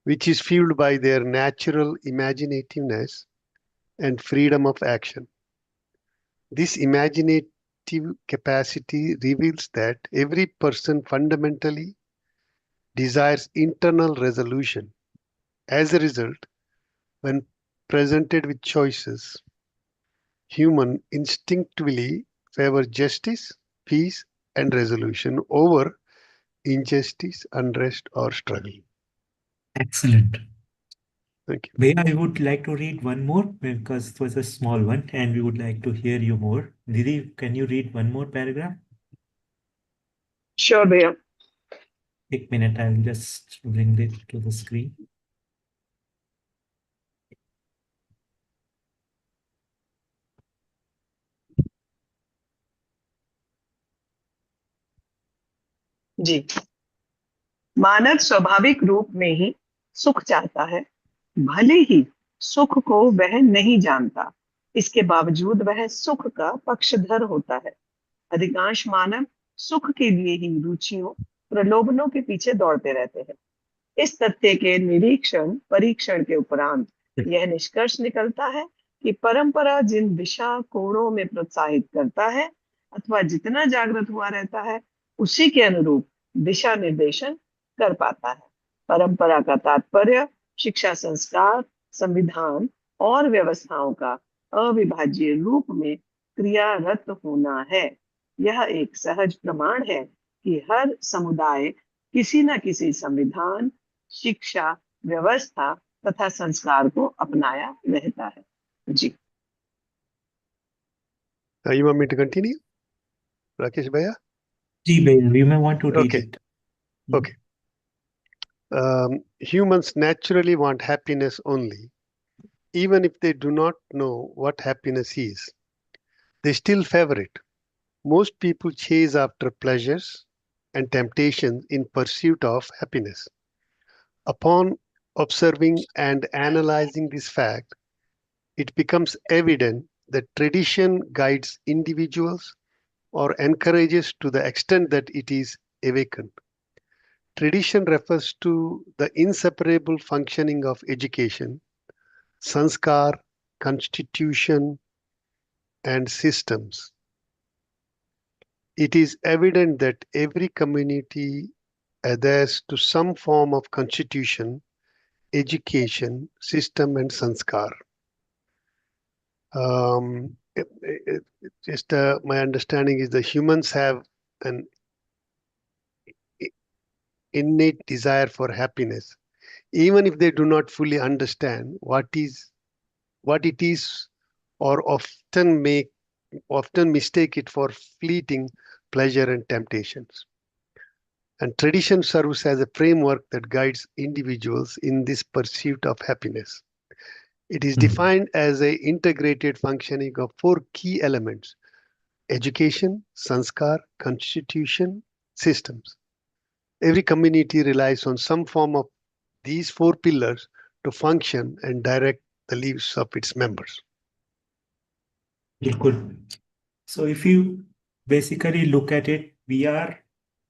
which is fueled by their natural imaginativeness and freedom of action. This imaginative capacity reveals that every person fundamentally desires internal resolution. As a result, when presented with choices, humans instinctively favor justice, peace, and resolution over injustice, unrest, or struggle. Excellent. Thank you. Bhaiya, I would like to read one more because it was a small one and we would like to hear you more. Didi, can you read one more paragraph? Sure, भैया। एक minute, I'll just bring it to the screen. जी, मानव स्वाभाविक रूप में ही सुख चाहता है, भले ही सुख को वह नहीं जानता, इसके बावजूद वह सुख का पक्षधर होता है। अधिकांश मानव सुख के लिए ही रुचियों, प्रलोभनों के पीछे दौड़ते रहते हैं। इस तथ्य के निरीक्षण परीक्षण के उपरांत यह निष्कर्ष निकलता है कि परंपरा जिन दिशा कोणों में प्रोत्साहित करता है अथवा जितना जागृत हुआ रहता है, उसी के अनुरूप दिशा निर्देशन कर पाता है। परंपरा का तात्पर्य शिक्षा, संस्कार, संविधान और व्यवस्थाओं का अविभाज्य रूप में क्रियारत होना है। यह एक सहज प्रमाण है कि हर समुदाय किसी न किसी संविधान, शिक्षा, व्यवस्था तथा संस्कार को अपनाया रहता है। जी। You want me to continue, Rakesh Bhaiya? जी भैया, you may want to read Okay. it. Okay. Humans naturally want happiness only, even if they do not know what happiness is. They still favor it. Most people chase after pleasures and temptations in pursuit of happiness. Upon observing and analyzing this fact, it becomes evident that tradition guides individuals or encourages to the extent that it is awakened. Tradition refers to the inseparable functioning of education, sanskar, constitution, and systems. It is evident that every community adheres to some form of constitution, education, system, and sanskar. My understanding is that humans have an innate desire for happiness, even if they do not fully understand what it is, or often mistake it for fleeting pleasure and temptations. And tradition serves as a framework that guides individuals in this pursuit of happiness. It is defined as an integrated functioning of four key elements: education, sanskar, constitution, systems. Every community relies on some form of these four pillars to function and direct the lives of its members. बिल्कुल. So if you basically look at it, we are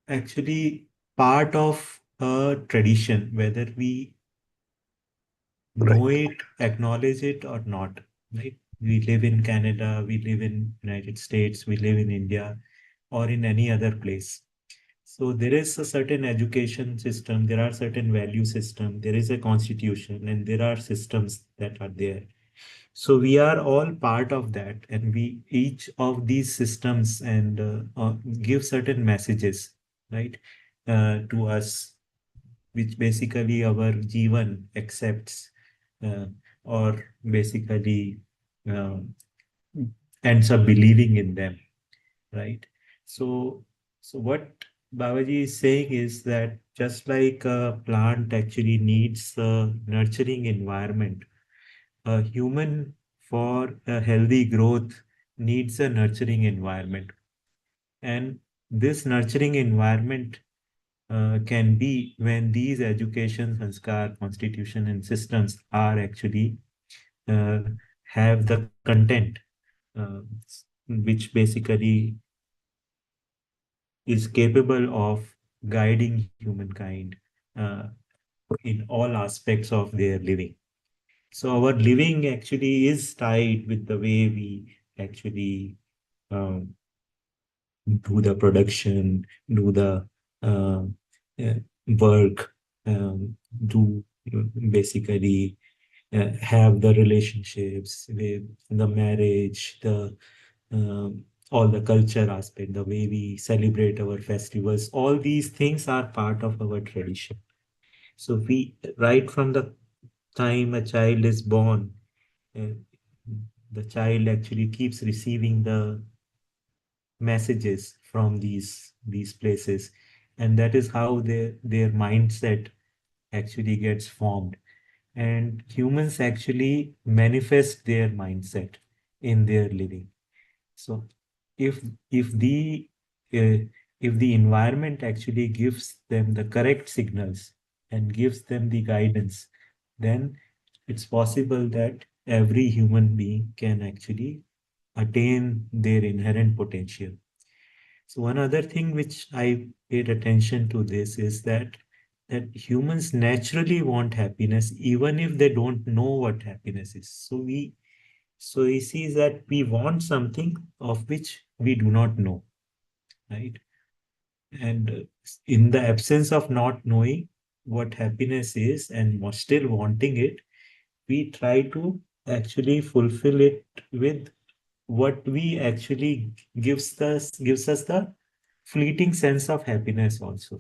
actually part of a tradition, whether we know it, acknowledge it or not, right? We live in Canada, we live in United States, we live in India or in any other place. So there is a certain education system, there are certain value system, there is a constitution, and there are systems that are there. So we are all part of that, and we each of these systems and give certain messages, right, to us, which basically our Jivan accepts, uh, or basically uh, ends up believing in them, right? So, so what Babaji is saying is that just like a plant actually needs a nurturing environment, a human for a healthy growth needs a nurturing environment. And this nurturing environment can be when these education, sanskar, constitution, and systems are actually uh, have the content, uh, which basically is capable of guiding humankind uh, in all aspects of their living. So our living actually is tied with the way we actually um, do the production, do the uh, uh, work, do basically have the relationships with the marriage, the all the culture aspect, the way we celebrate our festivals, all these things are part of our tradition. So we, right from the time a child is born, uh, the child actually keeps receiving the messages from these places, and that is how their mindset actually gets formed. And humans actually manifest their mindset in their living. So if if the uh, if the environment actually gives them the correct signals and gives them the guidance, then it's possible that every human being can actually attain their inherent potential. So one other thing which I paid attention to this is that humans naturally want happiness even if they don't know what happiness is. So he sees that we want something of which we do not know, right? And in the absence of not knowing what happiness is and still wanting it, we try to actually fulfill it with what we actually gives us the fleeting sense of happiness also.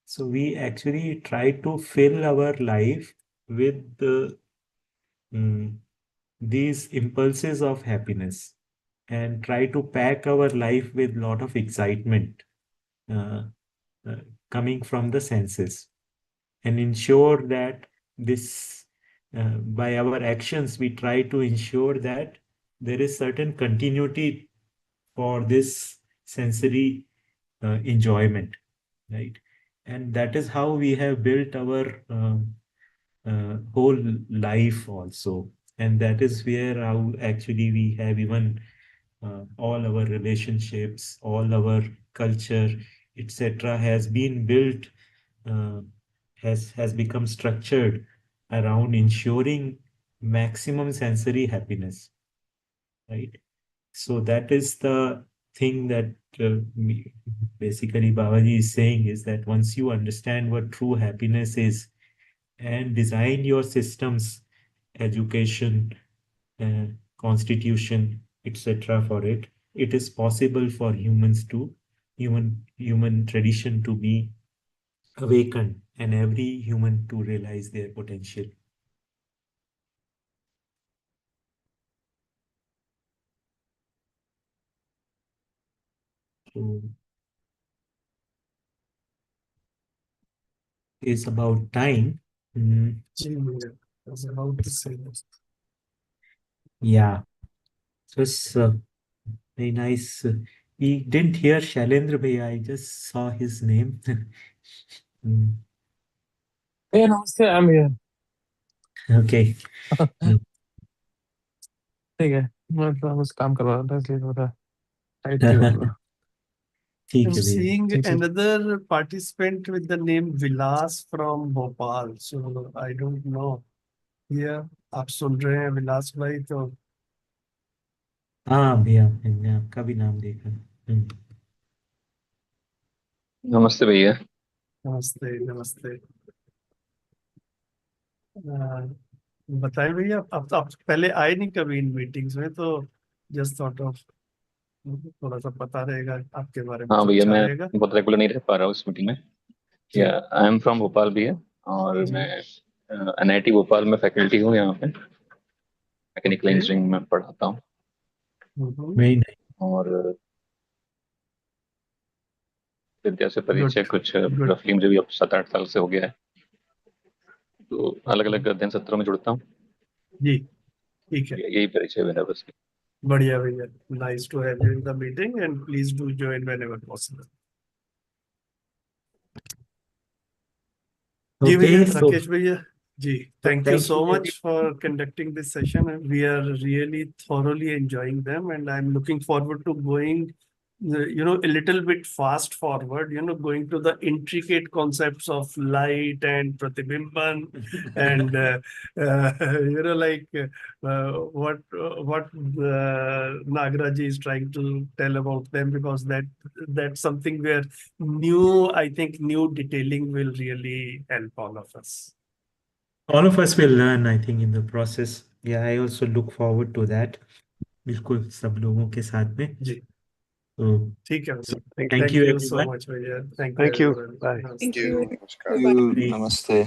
So we actually try to fill our life with mm, these impulses of happiness and try to pack our life with lot of excitement uh, uh, coming from the senses, and ensure that this by our actions we try to ensure that there is certain continuity for this sensory enjoyment, right? And that is how we have built our whole life also. And that is where how actually we have even all our relationships, all our culture, etc., has been built, uh, has become structured around ensuring maximum sensory happiness, right? So that is the thing that basically Babaji is saying, is that once you understand what true happiness is and design your systems, education, uh, constitution, etc., for it, it is possible for human tradition to be awakened and every human to realize their potential. So it's about time. Mm, Yeah, I was about to say this. yeah, so it's very nice. We didn't hear Shailendra Bhaiya. I just saw his name. Mm, Hey, namaste, I'm here. okay. Mm, ठीक है मैं थोड़ा बस काम करवा रहा था इसलिए थोड़ा टाइट थी मतलब ठीक I'm है भैया. seeing ठीक ठीक another participant with the name Vilas from Bhopal. So I don't know. Yeah, आप सुन रहे हैं विलास भाई तो हाँ भैया, मैंने आपका भी नाम देखा. नमस्ते भैया। नमस्ते नमस्ते। बताएं भैया, आप पहले आए नहीं कभी इन मीटिंग्स में, तो जस्ट थॉट ऑफ थोड़ा सा पता रहेगा आपके बारे में हाँ तो भैया, अच्छा मैं रहेगा। बहुत रेगुलर नहीं रह पा रहा हूँ इस मीटिंग में। जी या आई एम फ्रॉम भोपाल भैया, और जी। मैं एनआईटी भोपाल में फैकल्टी हूँ, यहाँ पे मैकेनिकल ओके। इंजीनियरिंग में पढ़ाता हूँ। Very nice. और विद्या से परिचय गुड कुछ गुड। रफली मुझे भी अब 7-8 साल से हो गया है, तो अलग ओके अलग अध्ययन सत्रों में जुड़ता हूँ। जी, ठीक है। यही परिचय मेरा बस। बढ़िया भैया, nice to have you in the meeting and please do join whenever possible. जी ओके, भैया, सो राकेश भैया ji, thank you thank so you much for conducting this session, and we are really thoroughly enjoying them, and I'm looking forward to going a little bit fast forward, going to the intricate concepts of light and pratibimban and what Nagaraji is trying to tell about them, because that's something where I think new detailing will really help all of us. all of us will learn, I think, in the process. Yeah, I also look forward to that. बिल्कुल सब लोगों के साथ में। जी तो ठीक है भैया, Thank thank you thank you so everyone. much भैया, thank you you. everyone. Bye. Namaste. Thank you. नमस्कार। Namaste.